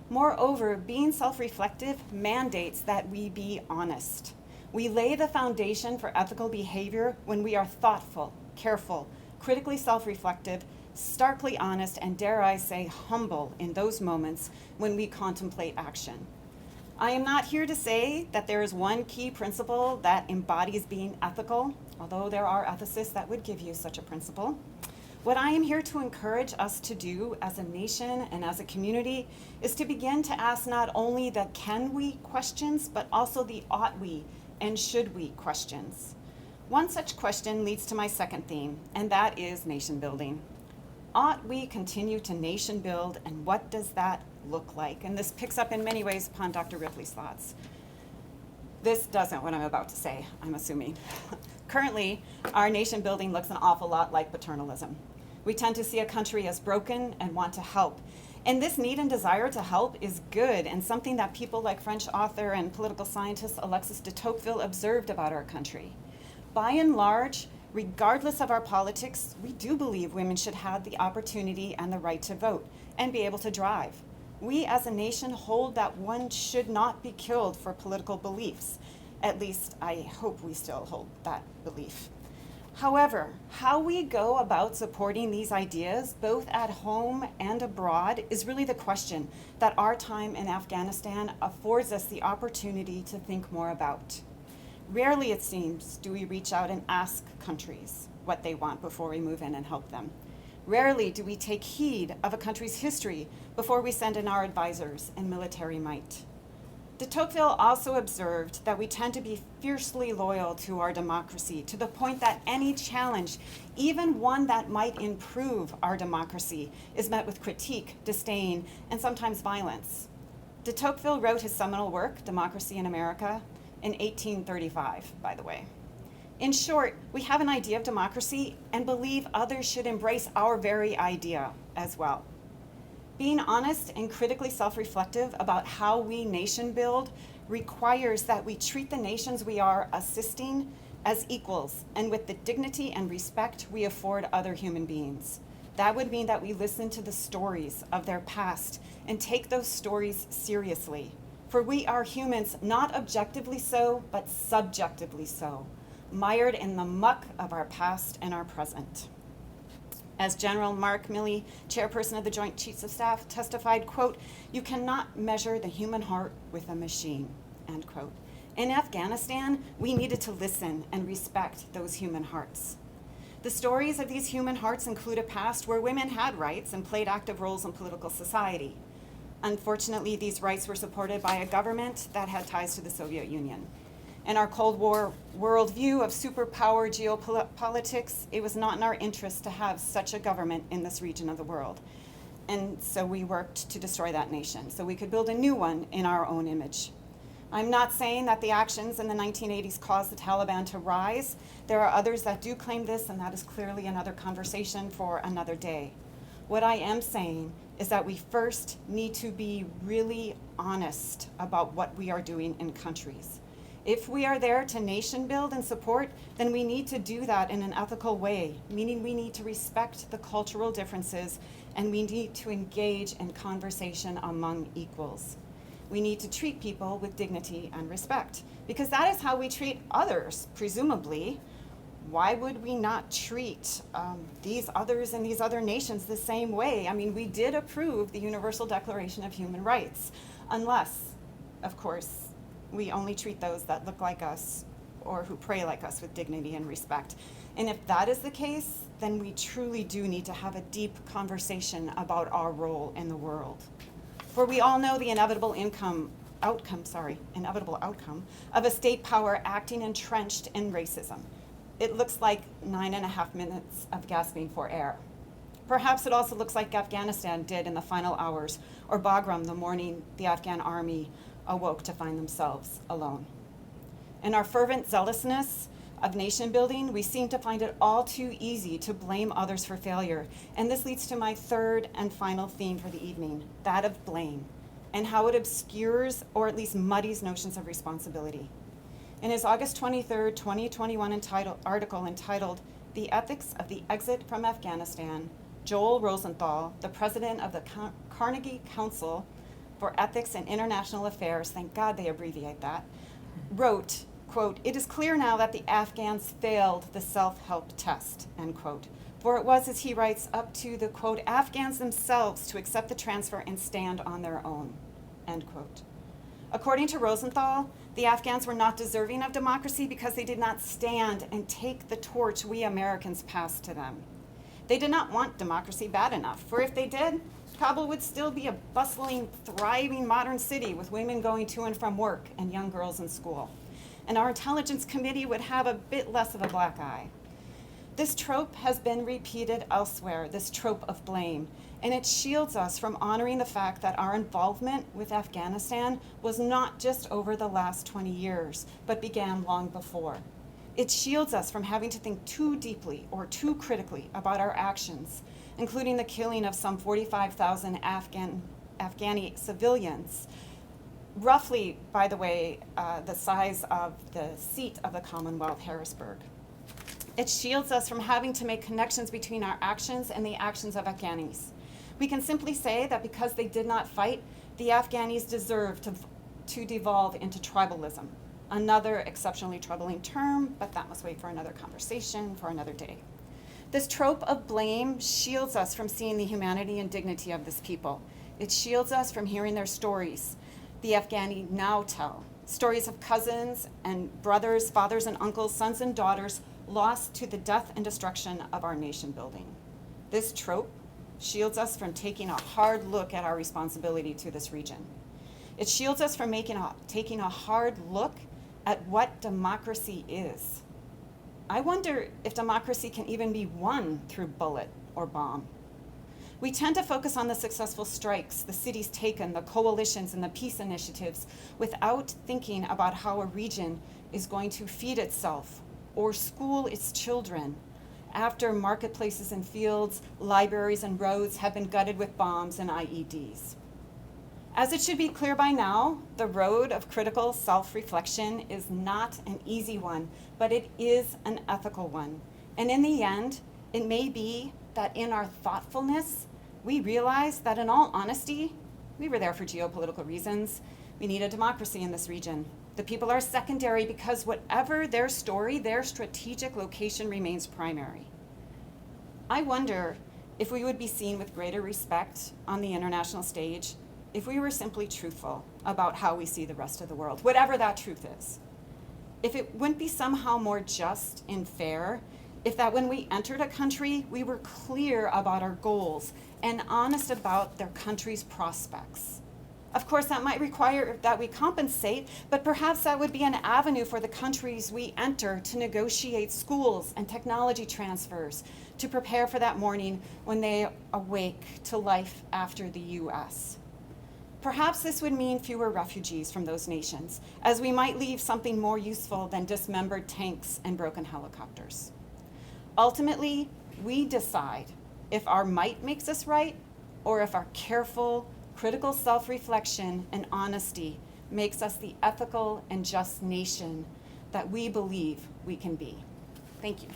Moreover, being self-reflective mandates that we be honest. We lay the foundation for ethical behavior when we are thoughtful, careful, critically self-reflective, starkly honest, and dare I say humble in those moments when we contemplate action. I am not here to say that there is one key principle that embodies being ethical, although there are ethicists that would give you such a principle. What I am here to encourage us to do as a nation and as a community is to begin to ask not only the can we questions, but also the ought we and should we questions. One such question leads to my second theme, and that is nation building. Ought we continue to nation build, and what does that look like? And this picks up in many ways upon Dr. Ripley's thoughts. This doesn't, what I'm about to say, I'm assuming. Currently, our nation building looks an awful lot like paternalism. We tend to see a country as broken and want to help. And this need and desire to help is good, and something that people like French author and political scientist Alexis de Tocqueville observed about our country. By and large, regardless of our politics, we do believe women should have the opportunity and the right to vote and be able to drive. We as a nation hold that one should not be killed for political beliefs. At least I hope we still hold that belief. However, how we go about supporting these ideas, both at home and abroad, is really the question that our time in Afghanistan affords us the opportunity to think more about. Rarely, it seems, do we reach out and ask countries what they want before we move in and help them. Rarely do we take heed of a country's history before we send in our advisors and military might. De Tocqueville also observed that we tend to be fiercely loyal to our democracy, to the point that any challenge, even one that might improve our democracy, is met with critique, disdain, and sometimes violence. De Tocqueville wrote his seminal work, Democracy in America, in 1835, by the way. In short, we have an idea of democracy and believe others should embrace our very idea as well. Being honest and critically self-reflective about how we nation build requires that we treat the nations we are assisting as equals and with the dignity and respect we afford other human beings. That would mean that we listen to the stories of their past and take those stories seriously. For we are humans, not objectively so, but subjectively so, mired in the muck of our past and our present. As General Mark Milley, chairperson of the Joint Chiefs of Staff, testified, quote, "You cannot measure the human heart with a machine," end quote. In Afghanistan, we needed to listen and respect those human hearts. The stories of these human hearts include a past where women had rights and played active roles in political society. Unfortunately, these rights were supported by a government that had ties to the Soviet Union. In our Cold War worldview of superpower geopolitics, it was not in our interest to have such a government in this region of the world. And so we worked to destroy that nation so we could build a new one in our own image. I'm not saying that the actions in the 1980s caused the Taliban to rise. There are others that do claim this, and that is clearly another conversation for another day. What I am saying is that we first need to be really honest about what we are doing in countries. If we are there to nation build and support, then we need to do that in an ethical way, meaning we need to respect the cultural differences and we need to engage in conversation among equals. We need to treat people with dignity and respect because that is how we treat others, presumably. Why would we not treat these others in these other nations the same way? I mean, we did approve the Universal Declaration of Human Rights, unless, of course, we only treat those that look like us or who pray like us with dignity and respect. And if that is the case, then we truly do need to have a deep conversation about our role in the world. For we all know the inevitable outcome of a state power acting entrenched in racism. It looks like 9.5 minutes of gasping for air. Perhaps it also looks like Afghanistan did in the final hours, or Bagram the morning the Afghan army awoke to find themselves alone. In our fervent zealousness of nation building, we seem to find it all too easy to blame others for failure. And this leads to my third and final theme for the evening, that of blame, and how it obscures or at least muddies notions of responsibility. In his August 23rd, 2021 article entitled "The Ethics of the Exit from Afghanistan," Joel Rosenthal, the president of the Carnegie Council for Ethics and International Affairs, thank God they abbreviate that, wrote, quote, "It is clear now that the Afghans failed the self-help test," end quote. For it was, as he writes, up to the, quote, "Afghans themselves to accept the transfer and stand on their own," end quote. According to Rosenthal, the Afghans were not deserving of democracy because they did not stand and take the torch we Americans passed to them. They did not want democracy bad enough, for if they did, Kabul would still be a bustling, thriving modern city with women going to and from work and young girls in school. And our intelligence committee would have a bit less of a black eye. This trope has been repeated elsewhere, this trope of blame, and it shields us from honoring the fact that our involvement with Afghanistan was not just over the last 20 years, but began long before. It shields us from having to think too deeply or too critically about our actions, including the killing of some 45,000 Afghani civilians, roughly, by the way, the size of the seat of the Commonwealth, Harrisburg. It shields us from having to make connections between our actions and the actions of Afghanis. We can simply say that because they did not fight, the Afghanis deserve to devolve into tribalism. Another exceptionally troubling term, but that must wait for another conversation for another day. This trope of blame shields us from seeing the humanity and dignity of this people. It shields us from hearing their stories, the Afghani now tell, stories of cousins and brothers, fathers and uncles, sons and daughters lost to the death and destruction of our nation building. This trope shields us from taking a hard look at our responsibility to this region. It shields us from taking a hard look at what democracy is. I wonder if democracy can even be won through bullet or bomb. We tend to focus on the successful strikes, the cities taken, the coalitions, and the peace initiatives without thinking about how a region is going to feed itself or school its children after marketplaces and fields, libraries and roads have been gutted with bombs and IEDs. As it should be clear by now, the road of critical self-reflection is not an easy one, but it is an ethical one. And in the end, it may be that in our thoughtfulness, we realize that in all honesty, we were there for geopolitical reasons. We need a democracy in this region. The people are secondary because whatever their story, their strategic location remains primary. I wonder if we would be seen with greater respect on the international stage if we were simply truthful about how we see the rest of the world, whatever that truth is. If it wouldn't be somehow more just and fair if that when we entered a country, we were clear about our goals and honest about their country's prospects. Of course, that might require that we compensate, but perhaps that would be an avenue for the countries we enter to negotiate schools and technology transfers to prepare for that morning when they awake to life after the US. Perhaps this would mean fewer refugees from those nations, as we might leave something more useful than dismembered tanks and broken helicopters. Ultimately, we decide if our might makes us right or if our careful, critical self-reflection and honesty makes us the ethical and just nation that we believe we can be. Thank you.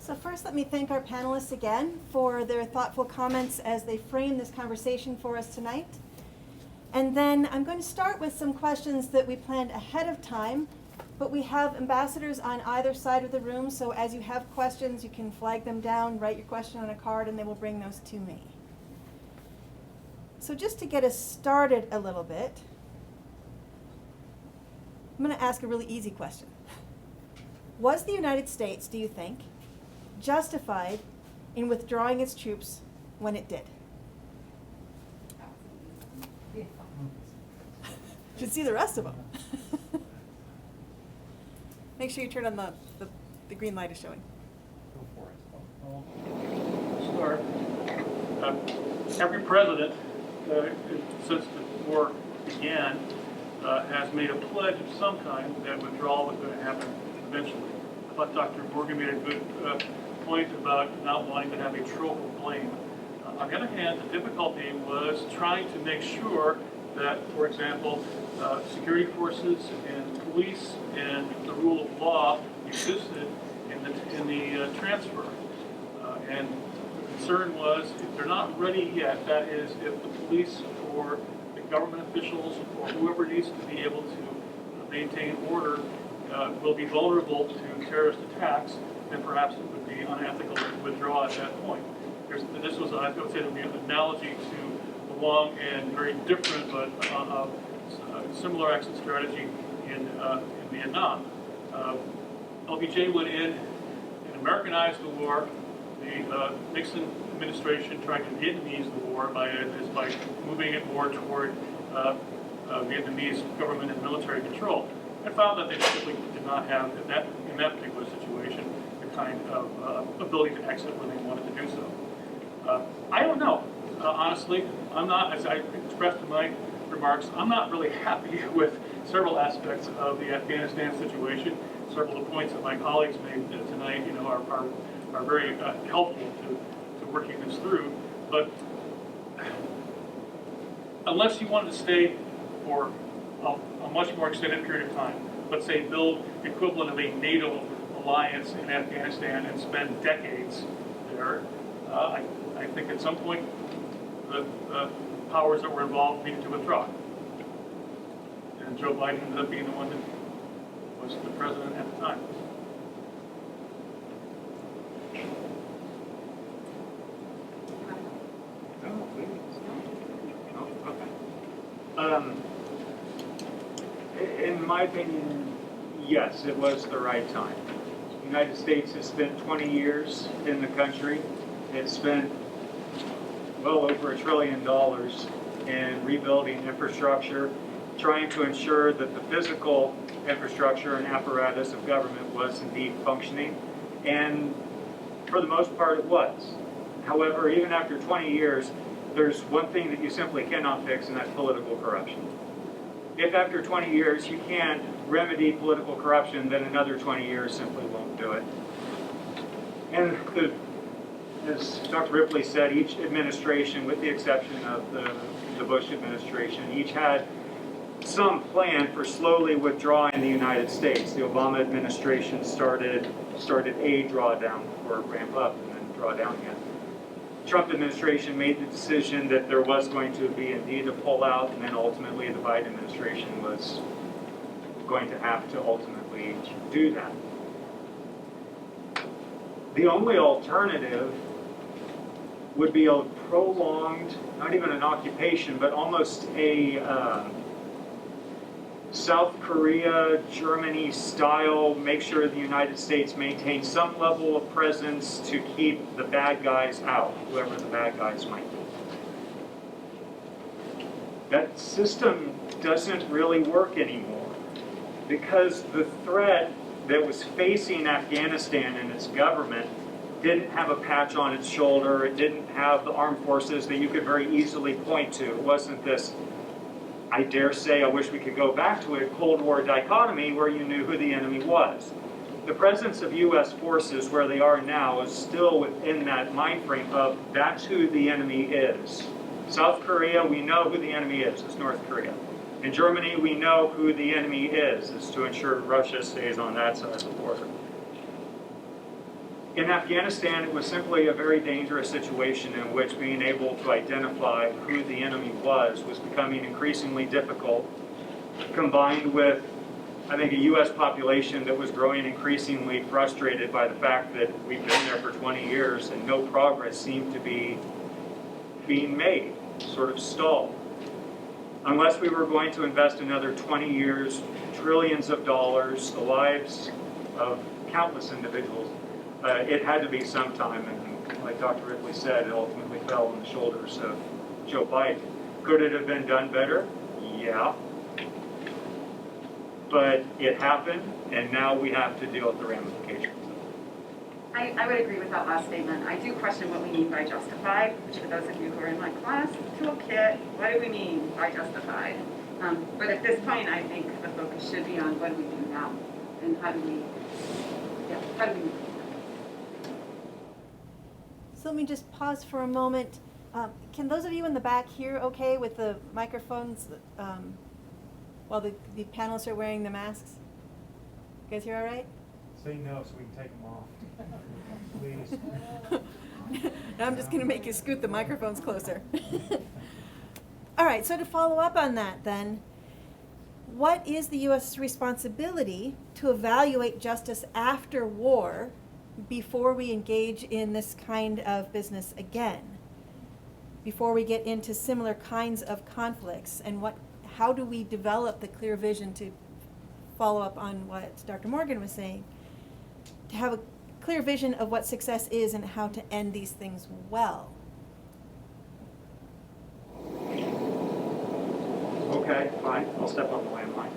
So first, let me thank our panelists again for their thoughtful comments as they frame this conversation for us tonight. And then I'm going to start with some questions that we planned ahead of time, but we have ambassadors on either side of the room, so as you have questions, you can flag them down, write your question on a card, and they will bring those to me. So just to get us started a little bit, I'm going to ask a really easy question. Was the United States, do you think, justified in withdrawing its troops when it did? Should see the rest of them. Make sure you turn on the green light is showing. Go for it. Start. Every president since the war began has made a pledge of some kind that withdrawal was going to happen eventually. I thought Dr. Morgan made a good point about not wanting to have a trope of blame. On the other hand, the difficulty was trying to make sure that, for example, security forces and police and the rule of law existed in the transfer. And the concern was if they're not ready yet, that is, if the police or the government officials or whoever needs to be able to maintain order will be vulnerable to terrorist attacks, then perhaps it would be unethical to withdraw at that point. This was, I would say, an analogy to the long and very different but similar exit strategy in Vietnam. LBJ went in and Americanized the war. The Nixon administration tried to Vietnamese the war by moving it more toward Vietnamese government and military control. And found that they simply did not have, in that particular situation, the kind of ability to exit when they wanted to do so. I don't know. Honestly, I'm not, as I expressed in my remarks, I'm not really happy with several aspects of the Afghanistan situation. Several of the points that my colleagues made tonight, are very helpful to working this through. But unless you wanted to stay for a much more extended period of time, let's say build the equivalent of a NATO alliance in Afghanistan and spend decades there, I think at some point the powers that were involved needed to withdraw. And Joe Biden ended up being the one that was the president at the time. In my opinion, yes, it was the right time. The United States has spent 20 years in the country. It's spent well over $1 trillion in rebuilding infrastructure, trying to ensure that the physical infrastructure and apparatus of government was indeed functioning. And for the most part, it was. However, even after 20 years, there's one thing that you simply cannot fix, and that's political corruption. If after 20 years you can't remedy political corruption, then another 20 years simply won't do it. And as Dr. Ripley said, each administration, with the exception of the Bush administration, each had some plan for slowly withdrawing the United States. The Obama administration started a drawdown before it ramped up and then draw down again. Trump administration made the decision that there was going to be indeed a pullout, and then ultimately the Biden administration was going to have to ultimately do that. The only alternative would be a prolonged, not even an occupation, but almost a South Korea, Germany style, make sure the United States maintains some level of presence to keep the bad guys out, whoever the bad guys might be. That system doesn't really work anymore because the threat that was facing Afghanistan and its government didn't have a patch on its shoulder. It didn't have the armed forces that you could very easily point to. It wasn't this, I dare say, I wish we could go back to it, Cold War dichotomy where you knew who the enemy was. The presence of U.S. forces where they are now is still within that mind frame of that's who the enemy is. South Korea, we know who the enemy is. It's North Korea. In Germany, we know who the enemy is. It's to ensure Russia stays on that side of the border. In Afghanistan, it was simply a very dangerous situation in which being able to identify who the enemy was becoming increasingly difficult, combined with, I think, a U.S. population that was growing increasingly frustrated by the fact that we've been there for 20 years and no progress seemed to be being made, sort of stalled. Unless we were going to invest another 20 years, trillions of dollars, the lives of countless individuals, it had to be sometime, and like Dr. Ripley said, it ultimately fell on the shoulders of Joe Biden. Could it have been done better? Yeah. But it happened, and now we have to deal with the ramifications. I would agree with that last statement. I do question what we mean by justified, which for those of you who are in my class, toolkit, what do we mean by justified? But at this point, I think the focus should be on what do we do now, and how do we move forward. So let me just pause for a moment. Can those of you in the back hear okay with the microphones while the panelists are wearing the masks? You guys hear all right? Say no so we can take them off. Please. Now I'm just going to make you scoot the microphones closer. All right, so to follow up on that then, what is the U.S. responsibility to evaluate justice after war before we engage in this kind of business again? Before we get into similar kinds of conflicts, and how do we develop the clear vision to follow up on what Dr. Morgan was saying, to have a clear vision of what success is and how to end these things well? Okay, fine. I'll step on the landmine.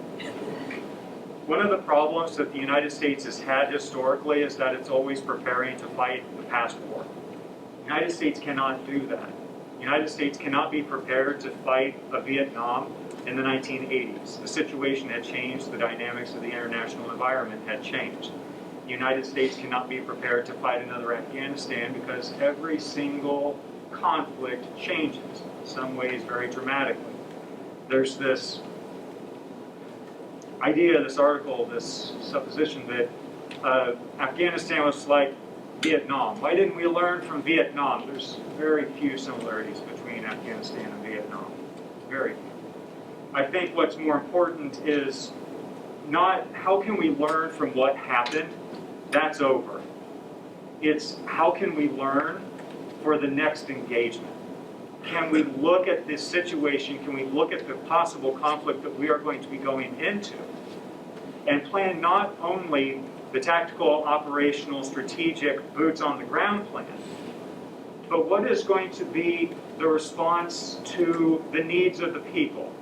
One of the problems that the United States has had historically is that it's always preparing to fight the past war. The United States cannot do that. The United States cannot be prepared to fight a Vietnam in the 1980s. The situation had changed. The dynamics of the international environment had changed. The United States cannot be prepared to fight another Afghanistan because every single conflict changes, in some ways very dramatically. There's this idea, this article, this supposition that Afghanistan was like Vietnam. Why didn't we learn from Vietnam? There's very few similarities between Afghanistan and Vietnam. Very few. I think what's more important is not how can we learn from what happened. That's over. It's how can we learn for the next engagement. Can we look at this situation? Can we look at the possible conflict that we are going to be going into and plan not only the tactical, operational, strategic, boots on the ground plan, but what is going to be the response to the needs of the people?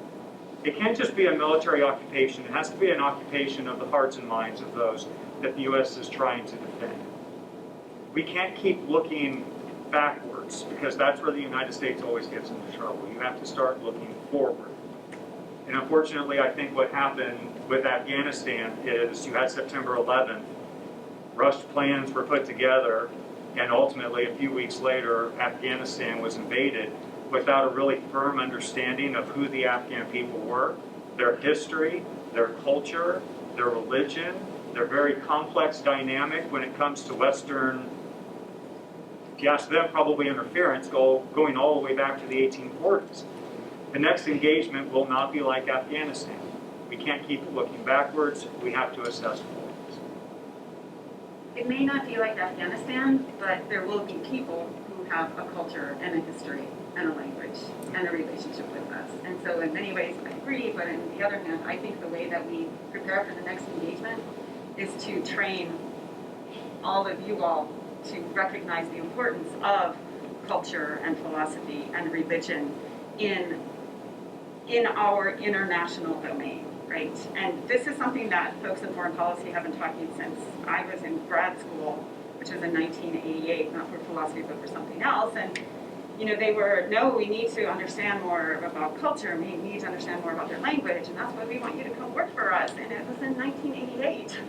It can't just be a military occupation. It has to be an occupation of the hearts and minds of those that the U.S. is trying to defend. We can't keep looking backwards because that's where the United States always gets into trouble. You have to start looking forward. And unfortunately, I think what happened with Afghanistan is you had September 11th, rushed plans were put together, and ultimately a few weeks later, Afghanistan was invaded without a really firm understanding of who the Afghan people were, their history, their culture, their religion, their very complex dynamic when it comes to Western, if you ask them, probably interference going all the way back to the 1840s. The next engagement will not be like Afghanistan. We can't keep looking backwards. We have to assess forwards. It may not be like Afghanistan, but there will be people who have a culture and a history and a language and a relationship with us. And so in many ways I agree, but on the other hand, I think the way that we prepare for the next engagement is to train all of you all to recognize the importance of culture and philosophy and religion in our international domain, right? And this is something that folks in foreign policy have been talking since I was in grad school, which was in 1988, not for philosophy, but for something else. And you know, they were, no, we need to understand more about culture, we need to understand more about their language, and that's why we want you to come work for us. And it was in 1988.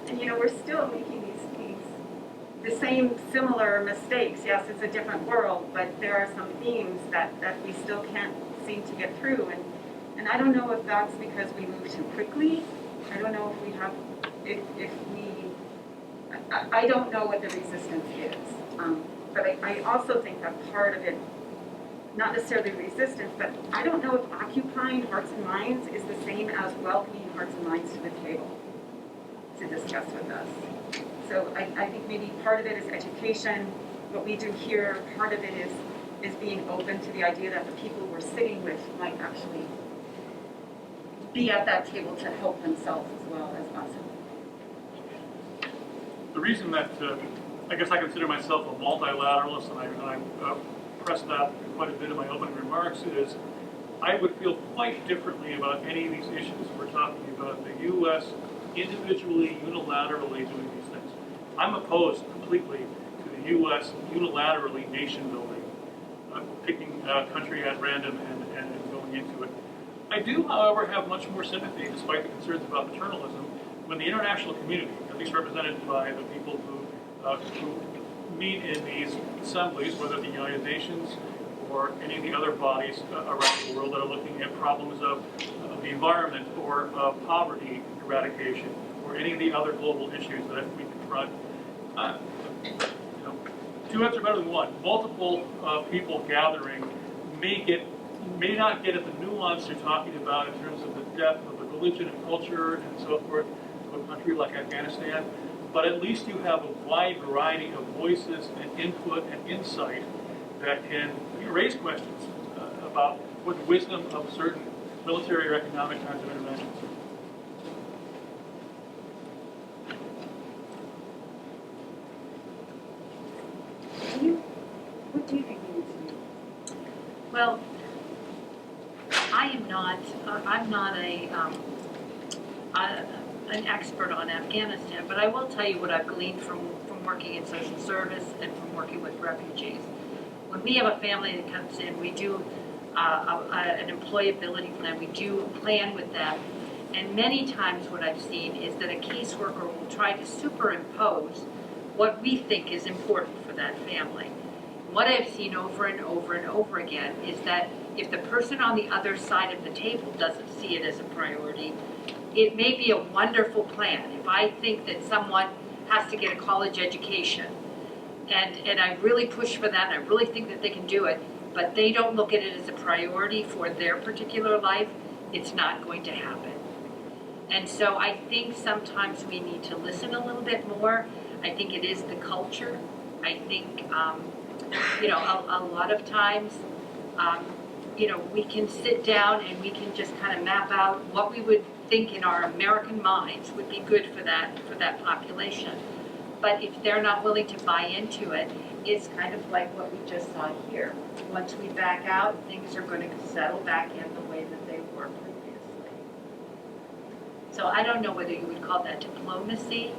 And you know, we're still making the same similar mistakes. Yes, it's a different world, but there are some themes that we still can't seem to get through. And I don't know if that's because we move too quickly. I don't know if we have, I don't know what the resistance is. But I also think that part of it, not necessarily resistance, but I don't know if occupying hearts and minds is the same as welcoming hearts and minds to the table to discuss with us. So I think maybe part of it is education, what we do here, part of it is being open to the idea that the people we're sitting with might actually be at that table to help themselves as well as us. The reason that I guess I consider myself a multilateralist, and I press that quite a bit in my opening remarks, is I would feel quite differently about any of these issues we're talking about, the U.S. individually, unilaterally doing these things. I'm opposed completely to the U.S. unilaterally nation building, picking a country at random and going into it. I do, however, have much more sympathy, despite the concerns about paternalism, when the international community, at least represented by the people who meet in these assemblies, whether the United Nations or any of the other bodies around the world that are looking at problems of the environment or poverty eradication or any of the other global issues that we confront. Two heads are better than one. Multiple people gathering may not get at the nuance you're talking about in terms of the depth of the religion and culture and so forth of a country like Afghanistan, but at least you have a wide variety of voices and input and insight that can raise questions about what the wisdom of certain military or economic kinds of interventions. What do you think we need to do? Well, I'm not an expert on Afghanistan, but I will tell you what I've gleaned from working in social service and from working with refugees. When we have a family that comes in, we do an employability plan. We do a plan with them. And many times what I've seen is that a caseworker will try to superimpose what we think is important for that family. What I've seen over and over and over again is that if the person on the other side of the table doesn't see it as a priority, it may be a wonderful plan. If I think that someone has to get a college education, and I really push for that, and I really think that they can do it, but they don't look at it as a priority for their particular life, it's not going to happen. And so I think sometimes we need to listen a little bit more. I think it is the culture. I think, a lot of times, we can sit down and we can just kind of map out what we would think in our American minds would be good for that population. But if they're not willing to buy into it, it's kind of like what we just saw here. Once we back out, things are going to settle back in the way that they were previously. So I don't know whether you would call that diplomacy,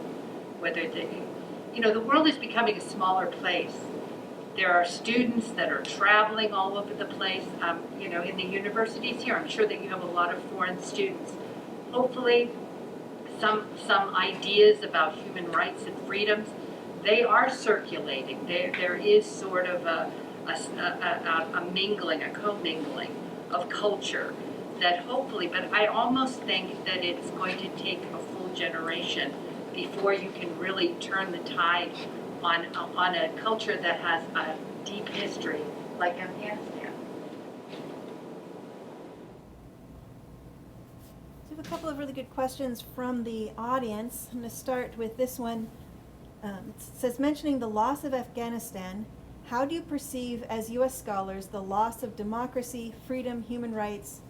whether the world is becoming a smaller place. There are students that are traveling all over the place. In the universities here, I'm sure that you have a lot of foreign students. Hopefully, some ideas about human rights and freedoms they are circulating. There is sort of a mingling, a commingling of culture that hopefully, but I almost think that it's going to take a full generation before you can really turn the tide on a culture that has a deep history like Afghanistan. So we have a couple of really good questions from the audience. I'm going to start with this one. It says, mentioning the loss of Afghanistan, how do you perceive as U.S. scholars the loss of democracy, freedom, human rights,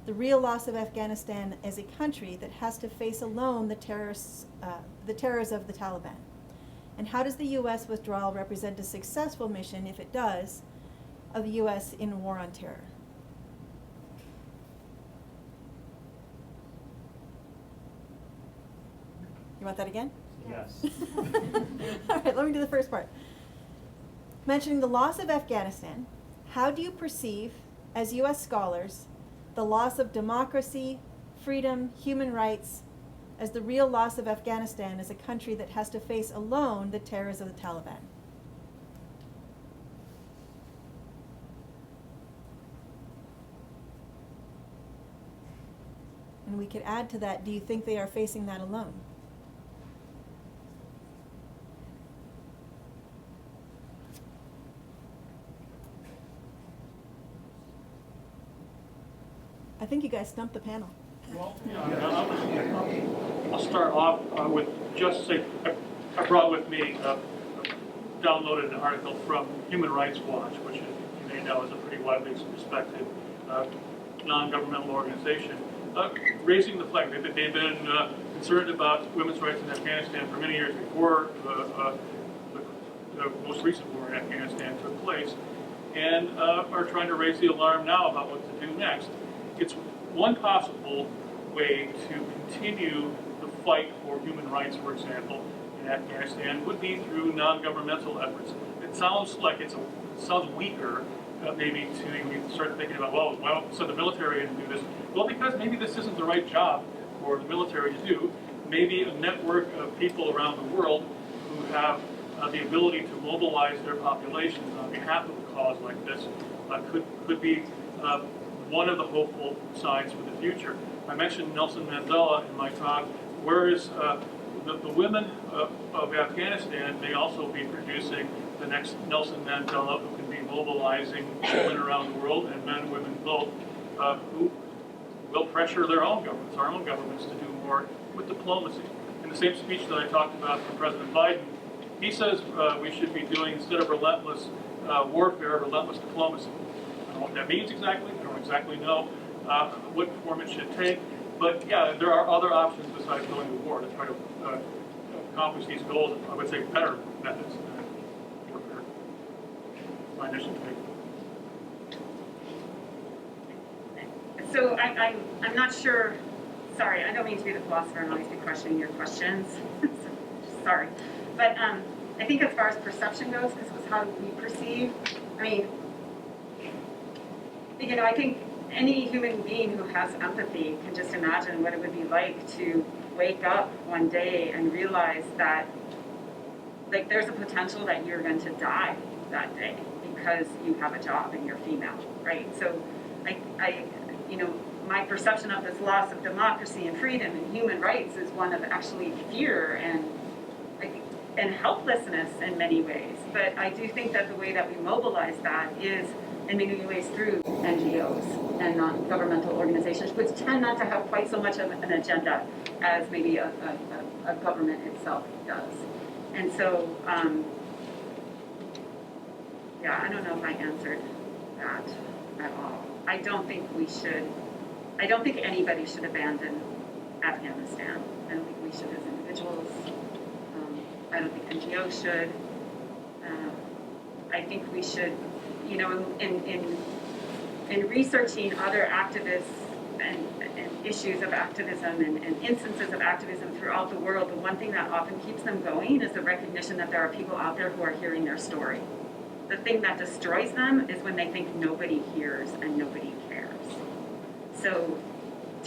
the real loss of Afghanistan as a country that has to face alone the terrors of the Taliban? And how does the U.S. withdrawal represent a successful mission, if it does, of the U.S. in war on terror? You want that again? Yes. All right, let me do the first part. Mentioning the loss of Afghanistan, how do you perceive, as U.S. scholars, the loss of democracy, freedom, human rights, as the real loss of Afghanistan as a country that has to face alone the terrors of the Taliban? And we could add to that, do you think they are facing that alone? I think you guys stumped the panel. Well, I'll start off with just say I brought with me, downloaded an article from Human Rights Watch, which you may know is a pretty widely respected non-governmental organization, raising the flag. They've been concerned about women's rights in Afghanistan for many years before the most recent war in Afghanistan took place, and are trying to raise the alarm now about what to do next. It's one possible way to continue the fight for human rights, for example, in Afghanistan, would be through non-governmental efforts. It sounds like it sounds weaker, maybe to even start thinking about, well, so the military can do this. Well, because maybe this isn't the right job for the military to do. Maybe a network of people around the world who have the ability to mobilize their populations on behalf of a cause like this could be one of the hopeful signs for the future. I mentioned Nelson Mandela in my talk, whereas the women of Afghanistan may also be producing the next Nelson Mandela, who can be mobilizing women around the world, and men and women both, who will pressure their own governments, our own governments, to do more with diplomacy. In the same speech that I talked about from President Biden, he says we should be doing, instead of relentless warfare, relentless diplomacy. I don't know what that means exactly. I don't exactly know what form it should take. But yeah, there are other options besides going to war to try to accomplish these goals. I would say better methods than warfare. My initial take. So I'm not sure, sorry, I don't mean to be the philosopher and always be questioning your questions. Sorry. But I think as far as perception goes, because it was how we perceive, I mean, you know, I think any human being who has empathy can just imagine what it would be like to wake up one day and realize that, like, there's a potential that you're going to die that day because you have a job and you're female, right? So I you know, my perception of this loss of democracy and freedom and human rights is one of actually fear and helplessness in many ways. But I do think that the way that we mobilize that is in many ways through NGOs and non-governmental organizations, which tend not to have quite so much of an agenda as maybe a government itself does. And so, yeah, I don't know if I answered that at all. I don't think anybody should abandon Afghanistan. I don't think we should as individuals. I don't think NGOs should. I think we should, you know, in researching other activists and issues of activism and instances of activism throughout the world, the one thing that often keeps them going is the recognition that there are people out there who are hearing their story. The thing that destroys them is when they think nobody hears and nobody cares. So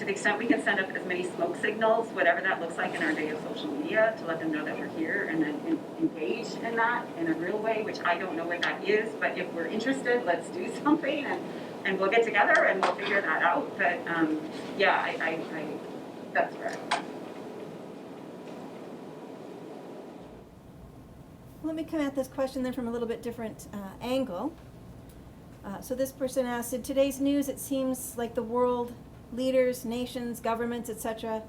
to the extent we can send up as many smoke signals, whatever that looks like in our day of social media, to let them know that we're here and then engage in that in a real way, which I don't know what that is, but if we're interested, let's do something and we'll get together and we'll figure that out. But yeah, I that's where I'm at. Let me come at this question then from a little bit different angle. So this person asked, in today's news, it seems like the world leaders, nations, governments, etc.,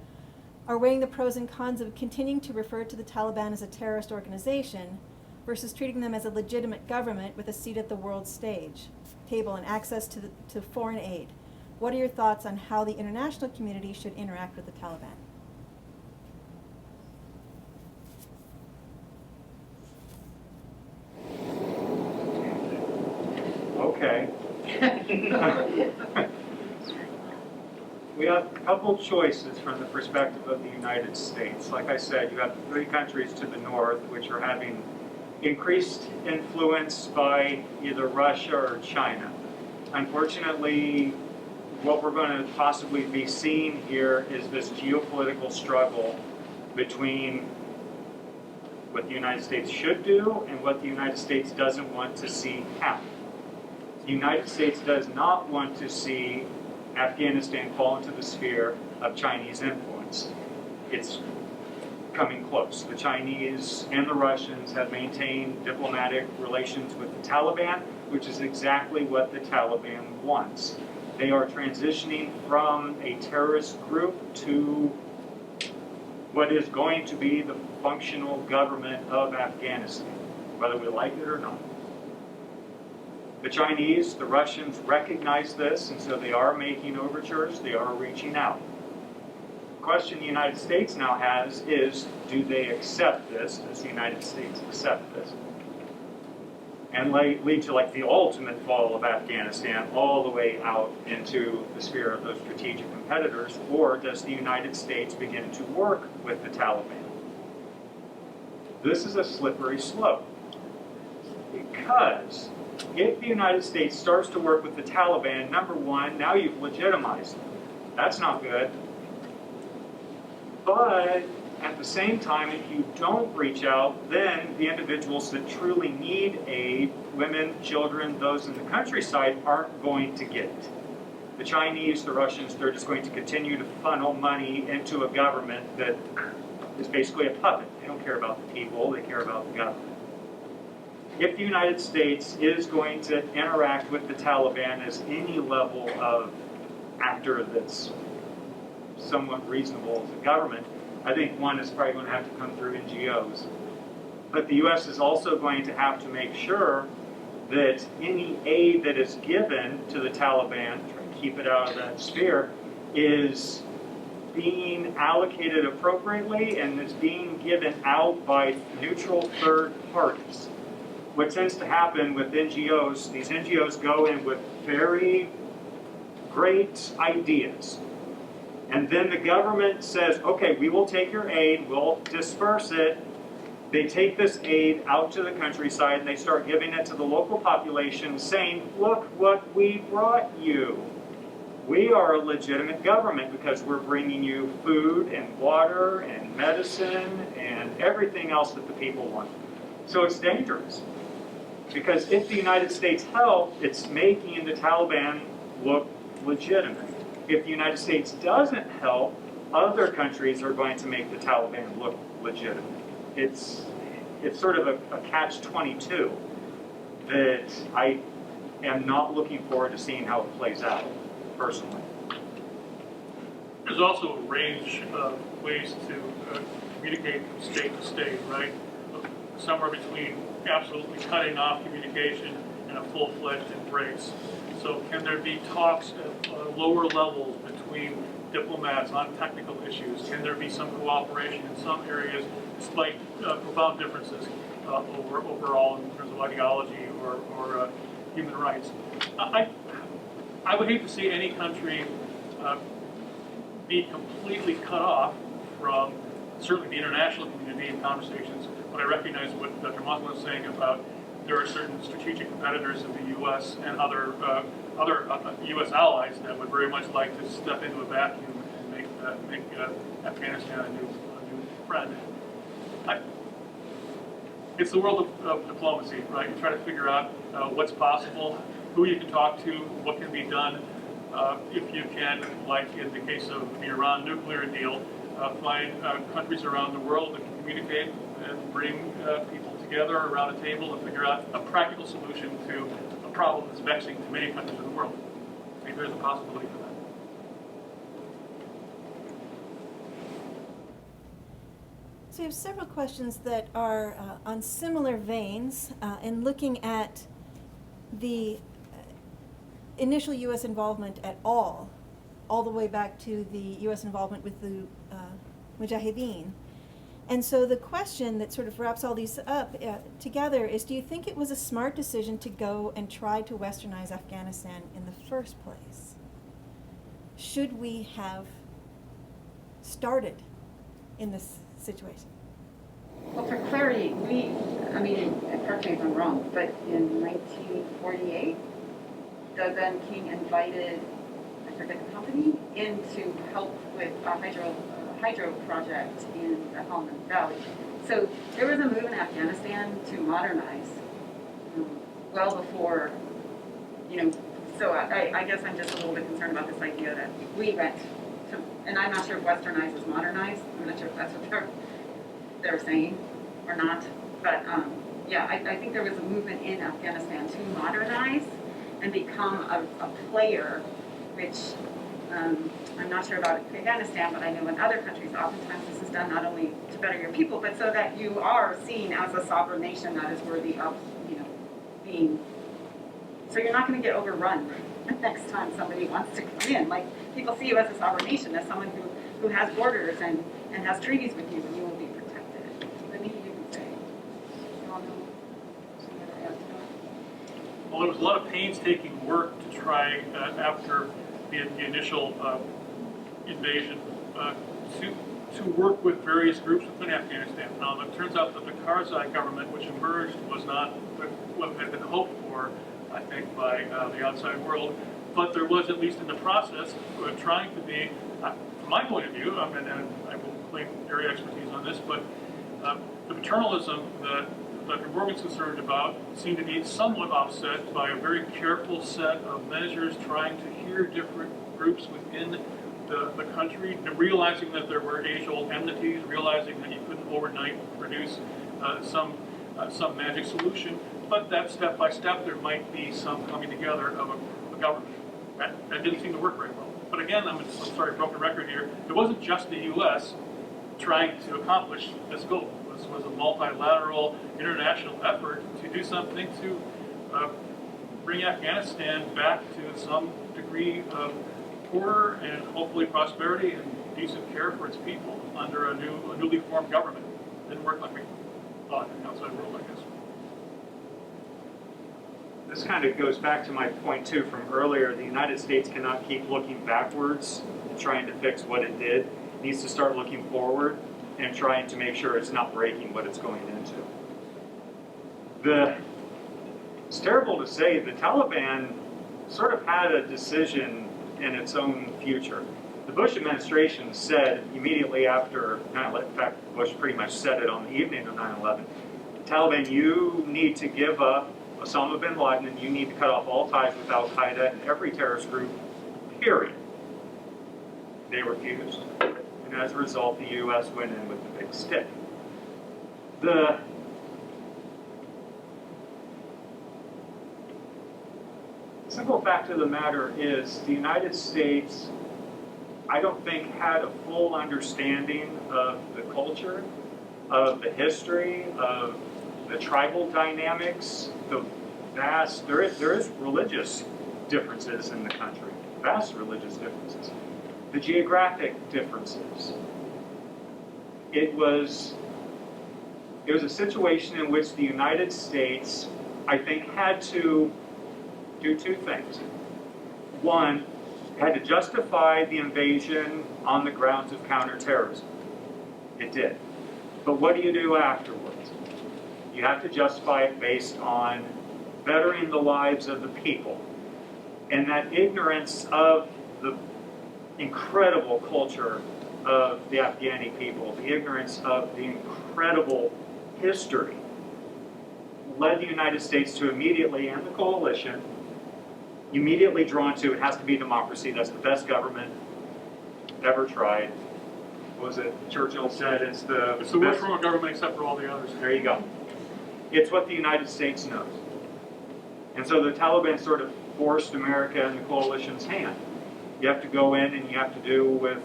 are weighing the pros and cons of continuing to refer to the Taliban as a terrorist organization versus treating them as a legitimate government with a seat at the world table and access to foreign aid. What are your thoughts on how the international community should interact with the Taliban? Okay. We have a couple choices from the perspective of the United States. Like I said, you have the 3 countries to the north which are having increased influence by either Russia or China. Unfortunately, what we're going to possibly be seeing here is this geopolitical struggle between what the United States should do and what the United States doesn't want to see happen. The United States does not want to see Afghanistan fall into the sphere of Chinese influence. It's coming close. The Chinese and the Russians have maintained diplomatic relations with the Taliban, which is exactly what the Taliban wants. They are transitioning from a terrorist group to what is going to be the functional government of Afghanistan, whether we like it or not. The Chinese, the Russians recognize this, and so they are making overtures, they are reaching out. The question the United States now has is, do they accept this? Does the United States accept this? And lead to like the ultimate fall of Afghanistan all the way out into the sphere of those strategic competitors, or does the United States begin to work with the Taliban? This is a slippery slope, because if the United States starts to work with the Taliban, number one, now you've legitimized them. That's not good. But at the same time, if you don't reach out, then the individuals that truly need aid, women, children, those in the countryside, aren't going to get it. The Chinese, the Russians, they're just going to continue to funnel money into a government that is basically a puppet. They don't care about the people, they care about the government. If the United States is going to interact with the Taliban as any level of actor that's somewhat reasonable as a government, I think one is probably going to have to come through NGOs. But the U.S. is also going to have to make sure that any aid that is given to the Taliban, try to keep it out of that sphere, is being allocated appropriately and is being given out by neutral third parties. What tends to happen with NGOs, these NGOs go in with very great ideas. And then the government says, okay, we will take your aid, we'll disperse it. They take this aid out to the countryside and they start giving it to the local population saying, look what we brought you. We are a legitimate government because we're bringing you food and water and medicine and everything else that the people want. So it's dangerous. Because if the United States helps, it's making the Taliban look legitimate. If the United States doesn't help, other countries are going to make the Taliban look legitimate. It's sort of a catch-22 that I am not looking forward to seeing how it plays out, personally. There's also a range of ways to communicate from state to state, right? Somewhere between absolutely cutting off communication and a full-fledged embrace. So can there be talks at lower levels between diplomats on technical issues? Can there be some cooperation in some areas despite profound differences overall in terms of ideology or human rights? I would hate to see any country be completely cut off from certainly the international community in conversations, but I recognize what Dr. Moslin was saying about there are certain strategic competitors of the U.S. and other U.S. allies that would very much like to step into a vacuum make Afghanistan a new friend. It's the world of diplomacy, right? You try to figure out what's possible, who you can talk to, what can be done. If you can, like in the case of the Iran nuclear deal, find countries around the world that can communicate and bring people together around a table and figure out a practical solution to a problem that's vexing to many countries in the world. Maybe there's a possibility for that. So we have several questions that are on similar veins in looking at the initial U.S. involvement at all the way back to the U.S. involvement with the Mujahideen. And so the question that sort of wraps all these up together is, do you think it was a smart decision to go and try to westernize Afghanistan in the first place? Should we have started in this situation? Well, for clarity, correct me if I'm wrong, but in 1948, the then king invited, I forget the company, in to help with a hydro project in the Helmand Valley. So there was a move in Afghanistan to modernize well before, so I guess I'm just a little bit concerned about this idea that we went to, and I'm not sure if westernize is modernize. I'm not sure if that's what they're saying or not. But I think there was a movement in Afghanistan to modernize and become a player, which I'm not sure about Afghanistan, but I know in other countries, oftentimes this is done not only to better your people, but so that you are seen as a sovereign nation that is worthy of, being. So you're not going to get overrun next time somebody wants to come in. Like, people see you as a sovereign nation, as someone who has borders and has treaties with you, and you will be protected. But maybe you can say, you all know something to add to that? Well, there was a lot of painstaking work to try after the initial invasion to work with various groups within Afghanistan. Now, it turns out that the Karzai government, which emerged, was not what had been hoped for, I think, by the outside world. But there was, at least in the process, trying to be, from my point of view, and I will claim area expertise on this, but the paternalism that Dr. Morgan's concerned about seemed to be somewhat offset by a very careful set of measures trying to hear different groups within the country, realizing that there were age-old enmities, realizing that you couldn't overnight produce some magic solution, but that step by step there might be some coming together of a government. That didn't seem to work very well. But again, I'm sorry, broken record here. It wasn't just the U.S. trying to accomplish this goal. This was a multilateral international effort to do something to bring Afghanistan back to some degree of order and hopefully prosperity and decent care for its people under a newly formed government. It didn't work like we thought in the outside world, I guess. This kind of goes back to my point, too, from earlier. The United States cannot keep looking backwards and trying to fix what it did. It needs to start looking forward and trying to make sure it's not breaking what it's going into. It's terrible to say, the Taliban sort of had a decision in its own future. The Bush administration said immediately after 9/11, in fact, Bush pretty much said it on the evening of 9/11, Taliban, you need to give up Osama bin Laden, and you need to cut off all ties with Al-Qaeda and every terrorist group, period. They refused. And as a result, the U.S. went in with the big stick. The simple fact of the matter is the United States, I don't think, had a full understanding of the culture, of the history, of the tribal dynamics, there is religious differences in the country, vast religious differences, the geographic differences. It was a situation in which the United States, I think, had to do two things. One, had to justify the invasion on the grounds of counterterrorism. It did. But what do you do afterwards? You have to justify it based on bettering the lives of the people. And that ignorance of the incredible culture of the Afghani people, the ignorance of the incredible history, led the United States to immediately, and the coalition, immediately drawn to, it has to be democracy. That's the best government ever tried. What was it Churchill said? It's the worst form of government except for all the others. There you go. It's what the United States knows. And so the Taliban sort of forced America and the coalition's hand. You have to go in and you have to do with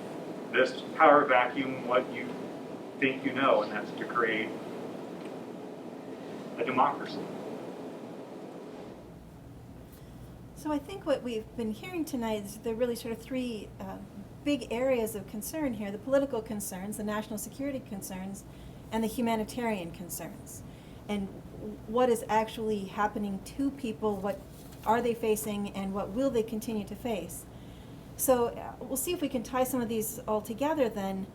this power vacuum what you think you know, and that's to create a democracy. So I think what we've been hearing tonight is there are really sort of three big areas of concern here: the political concerns, the national security concerns, and the humanitarian concerns. And what is actually happening to people, what are they facing, and what will they continue to face? So we'll see if we can tie some of these all together then,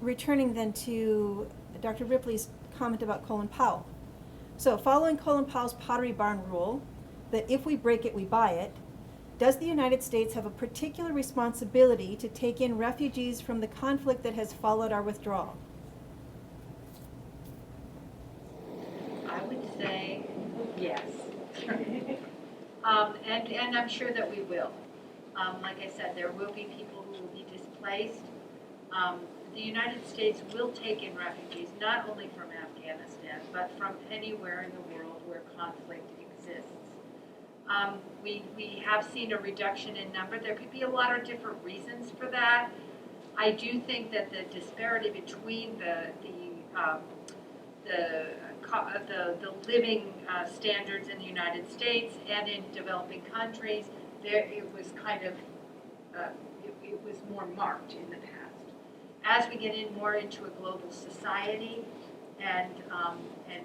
returning then to Dr. Ripley's comment about Colin Powell. So following Colin Powell's Pottery Barn rule, that if we break it, we buy it, does the United States have a particular responsibility to take in refugees from the conflict that has followed our withdrawal? I would say yes. And I'm sure that we will. Like I said, there will be people who will be displaced. The United States will take in refugees, not only from Afghanistan, but from anywhere in the world where conflict exists. We have seen a reduction in number. There could be a lot of different reasons for that. I do think that the disparity between the living standards in the United States and in developing countries, it was kind of it was more marked in the past. As we get in more into a global society, and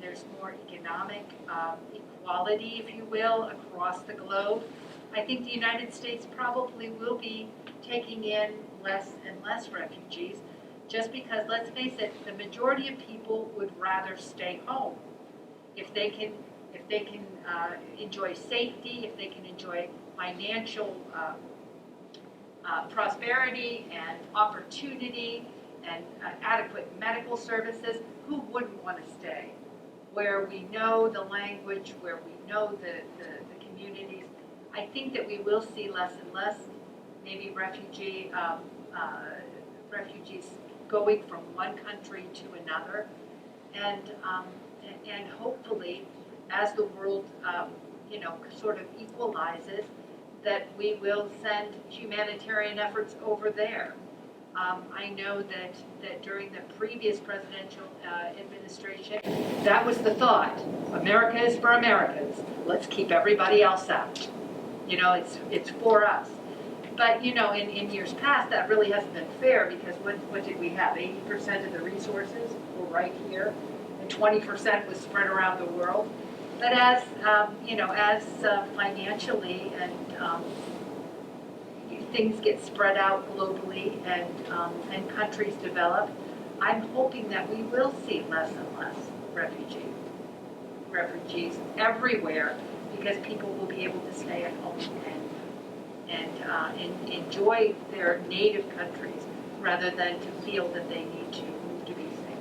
there's more economic equality, if you will, across the globe, I think the United States probably will be taking in less and less refugees, just because, let's face it, the majority of people would rather stay home if they can enjoy safety, if they can enjoy financial prosperity and opportunity and adequate medical services. Who wouldn't want to stay where we know the language, where we know the communities? I think that we will see less and less maybe refugees going from one country to another, and hopefully, as the world sort of equalizes, that we will send humanitarian efforts over there. I know that during the previous presidential administration, that was the thought. America is for Americans. Let's keep everybody else out. It's for us. But, in years past, that really hasn't been fair, because what did we have? 80% of the resources were right here, and 20% was spread around the world. But as financially and things get spread out globally and countries develop, I'm hoping that we will see less and less refugees everywhere, because people will be able to stay at home and enjoy their native countries rather than to feel that they need to move to be safe.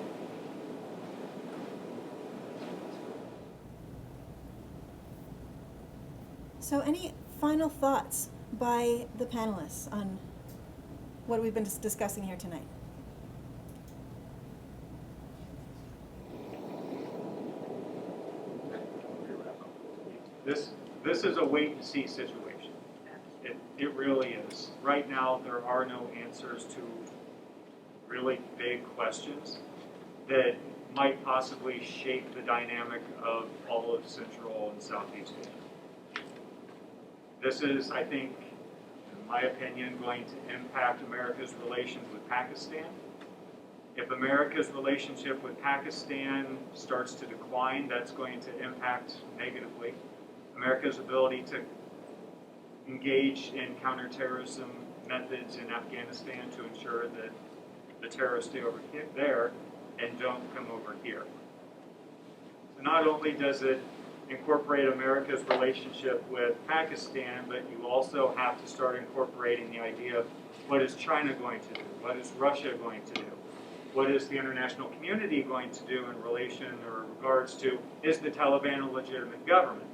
So any final thoughts by the panelists on what we've been discussing here tonight? This is a wait-and-see situation. It really is. Right now, there are no answers to really big questions that might possibly shape the dynamic of all of Central and Southeast Asia. This is, I think, in my opinion, going to impact America's relations with Pakistan. If America's relationship with Pakistan starts to decline, that's going to impact negatively America's ability to engage in counterterrorism methods in Afghanistan to ensure that the terrorists stay over there and don't come over here. So not only does it incorporate America's relationship with Pakistan, but you also have to start incorporating the idea of what is China going to do? What is Russia going to do? What is the international community going to do in relation or regards to, is the Taliban a legitimate government?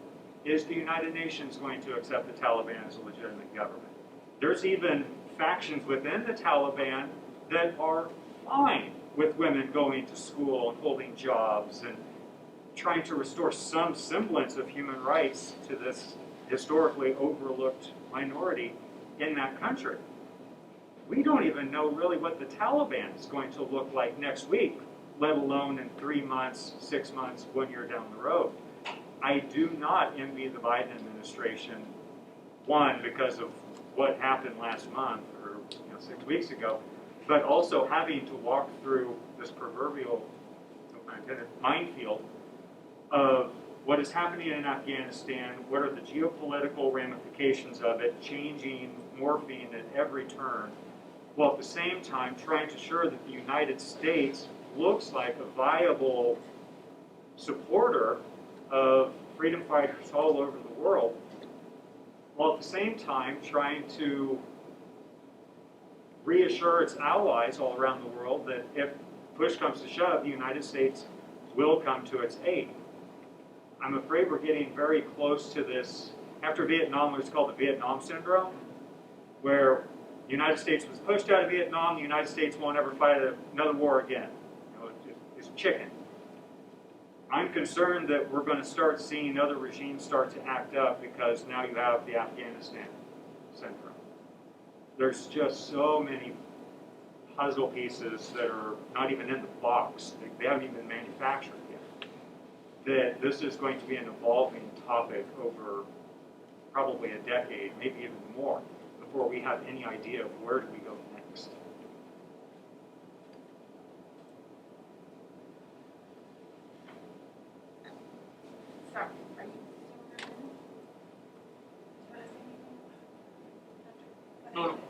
Is the United Nations going to accept the Taliban as a legitimate government? There's even factions within the Taliban that are fine with women going to school and holding jobs and trying to restore some semblance of human rights to this historically overlooked minority in that country. We don't even know really what the Taliban is going to look like next week, let alone in 3 months, 6 months, 1 year down the road. I do not envy the Biden administration, one, because of what happened last month or 6 weeks ago, but also having to walk through this proverbial, no pun intended, minefield of what is happening in Afghanistan, what are the geopolitical ramifications of it, changing, morphing at every turn, while at the same time trying to ensure that the United States looks like a viable supporter of freedom fighters all over the world, while at the same time trying to reassure its allies all around the world that if push comes to shove, the United States will come to its aid. I'm afraid we're getting very close to this. After Vietnam, what's called the Vietnam Syndrome, where the United States was pushed out of Vietnam, the United States won't ever fight another war again. It's chicken. I'm concerned that we're going to start seeing other regimes start to act up because now you have the Afghanistan syndrome. There's just so many puzzle pieces that are not even in the box. They haven't even been manufactured yet. That this is going to be an evolving topic over probably a decade, maybe even more, before we have any idea of where do we go next. Sorry, are you?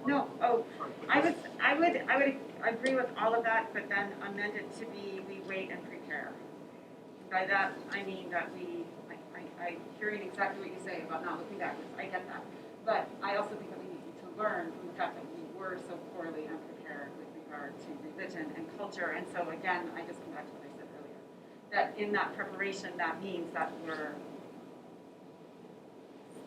No. Oh, I would agree with all of that, but then amend it to be we wait and prepare. By that I mean that I'm hearing exactly what you say about not looking backwards. I get that, but I also think that we need to learn from the fact that we were so poorly unprepared with regard to religion and culture. And so again, I just come back to what I said earlier. That in that preparation, that means that we're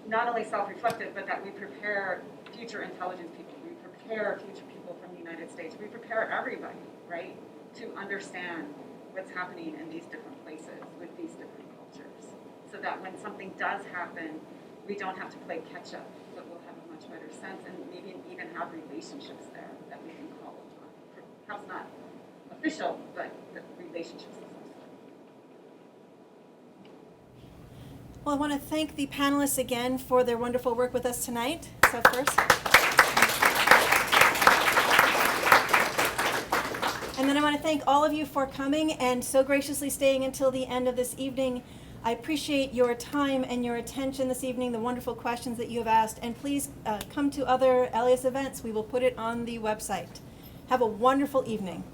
not only self-reflective, but that we prepare future intelligence people, we prepare future people from the United States, we prepare everybody, right, to understand what's happening in these different places with these different cultures. So that when something does happen, we don't have to play catch-up, but we'll have a much better sense and maybe even have relationships there that we can call upon. Perhaps not official, but the relationships. Well, I want to thank the panelists again for their wonderful work with us tonight. So first. And then I want to thank all of you for coming and so graciously staying until the end of this evening. I appreciate your time and your attention this evening, the wonderful questions that you have asked. And please come to other LAS events. We will put it on the website. Have a wonderful evening.